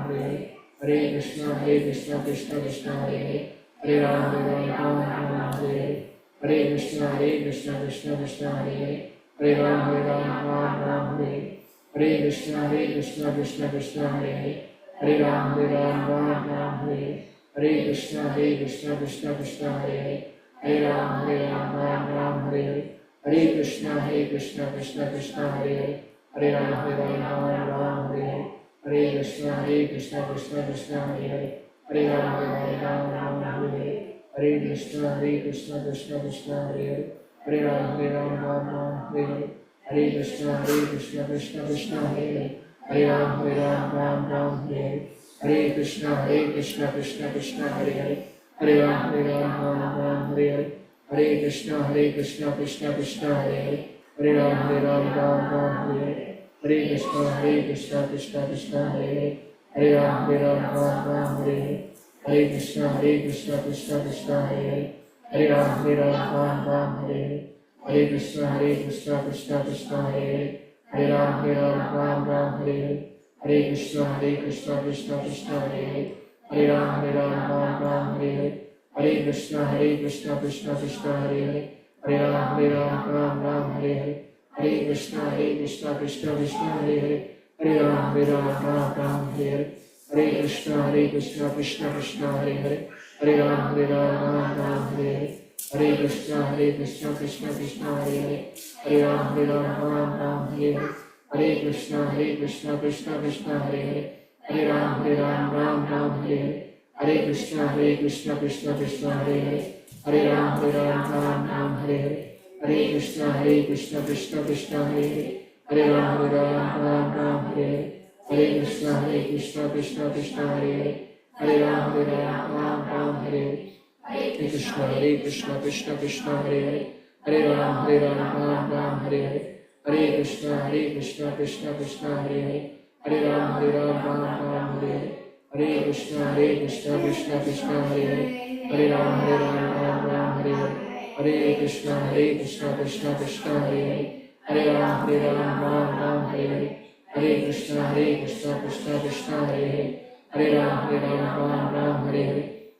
Hare Hare. Hare Krishna, Krishna Krishna, Hare Hare. Hare Ram, Ram, Hare Hare. Hare Krishna, Krishna Krishna, Hare Hare. Hare Ram, Ram, Hare Hare. Hare Krishna, Krishna Krishna, Hare Hare. Hare Ram, Ram, Hare Hare. Hare Krishna, Krishna Krishna, Hare Hare. Hare Ram, Ram, Hare Hare. Hare Krishna, Krishna Krishna, Hare Hare. Hare Ram, Ram, Hare Hare. Hare Krishna, Krishna Krishna, Hare Hare. Hare Ram, Ram, Hare Hare. Hare Krishna, Krishna Krishna, Hare Hare. Hare Ram, Ram, Hare Hare. Hare Krishna, Krishna Krishna, Hare Hare. Hare Ram, Ram, Hare Hare. Hare Krishna, Krishna Krishna, Hare Hare. Hare Ram, Ram, Hare Hare. Hare Krishna, Krishna Krishna, Hare Hare. Hare Ram, Ram, Hare Hare. Hare Krishna, Krishna Krishna, Hare Hare. Hare Ram, Ram, Hare Hare. Hare Krishna, Krishna Hare Hare. Hare Ram, Ram, Hare Hare. Hare Krishna, Krishna Hare Hare. Hare Ram, Ram, Hare Hare. Hare Krishna, Krishna Hare Hare. Hare Ram, Ram, Hare Hare. Hare Krishna, Krishna Hare Hare. Hare Ram, Ram, Hare Hare. Hare Krishna, Krishna Hare Hare. Hare Ram, Ram, Hare Hare. Hare Krishna, Krishna Hare Hare. Hare Ram, Ram, Hare Hare. Hare Krishna, Krishna Hare Hare. Hare Ram, Ram, Hare Hare. Hare Krishna, Krishna Hare Hare. Hare Ram, Ram, Hare Hare. Hare Krishna, Krishna Hare Hare. Hare Ram, Ram, Hare Hare. Hare Krishna, Krishna Hare Hare. Hare Ram, Ram, Hare Hare. Hare Krishna, Krishna Hare Hare. Hare Ram, Ram, Hare Hare. Hare Krishna, Krishna Hare Hare. Hare Ram, Ram, Hare Hare. Hare Krishna, Krishna Hare Hare. Hare Ram, Ram, Hare Hare. Hare Krishna, Krishna Hare Hare. Hare Ram, Ram, Hare Hare. Hare Krishna, Krishna Hare Hare. Hare Ram, Ram, Hare Hare. Hare Krishna, Krishna Hare Hare. Hare Ram, Ram, Hare Hare.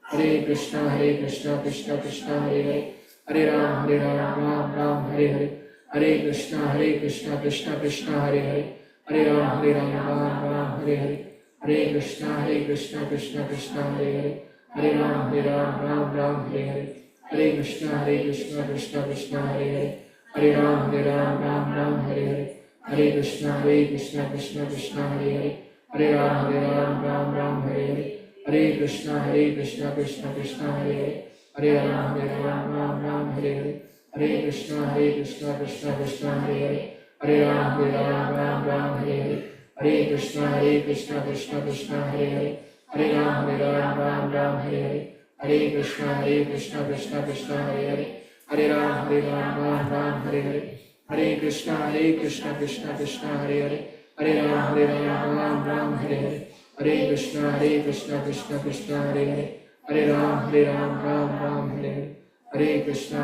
Hare Krishna, Krishna Hare Hare. Hare Ram, Ram, Hare Hare. Hare Krishna, Krishna Hare Hare. Hare Ram, Ram, Hare Hare. Hare Krishna, Krishna Hare Hare. Hare Ram, Ram, Hare Hare. Hare Krishna, Krishna Hare Hare. Hare Ram, Ram, Hare Hare. Hare Krishna, Krishna Hare Hare. Hare Ram, Ram, Hare Hare. Hare Krishna, Krishna Hare Hare. Hare Ram, Ram, Hare Hare. Hare Krishna, Krishna Hare Hare. Hare Ram, Ram, Hare Hare. Hare Krishna, Krishna Hare Hare. Hare Ram, Ram, Hare Hare. Hare Krishna, Krishna Hare Hare. Hare Ram, Ram, Hare Hare. Hare Krishna, Krishna Hare Hare. Hare Ram, Ram, Hare Hare. Hare Krishna,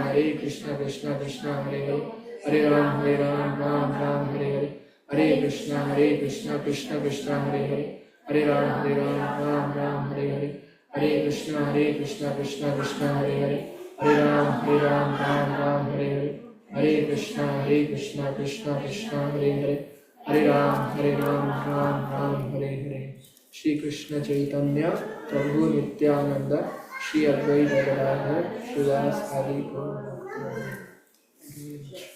Krishna Hare Hare. Hare Ram, Ram, Hare Hare. Hare Krishna, Krishna Hare Hare. Hare Ram, Ram, Hare Hare. Hare Krishna, Krishna Hare Hare. Hare Ram, Ram, Hare Hare. Hare Krishna, Krishna Hare Hare. Hare Ram, Ram, Hare Hare. Hare Krishna, Krishna Hare Hare. Hare Ram, Ram, Hare Hare. Shri Krishna Chaitanya, Prabhu Nityananda, Shri Advaita Gadadhar, Srilas Adi Gaur Bhaktivinoda.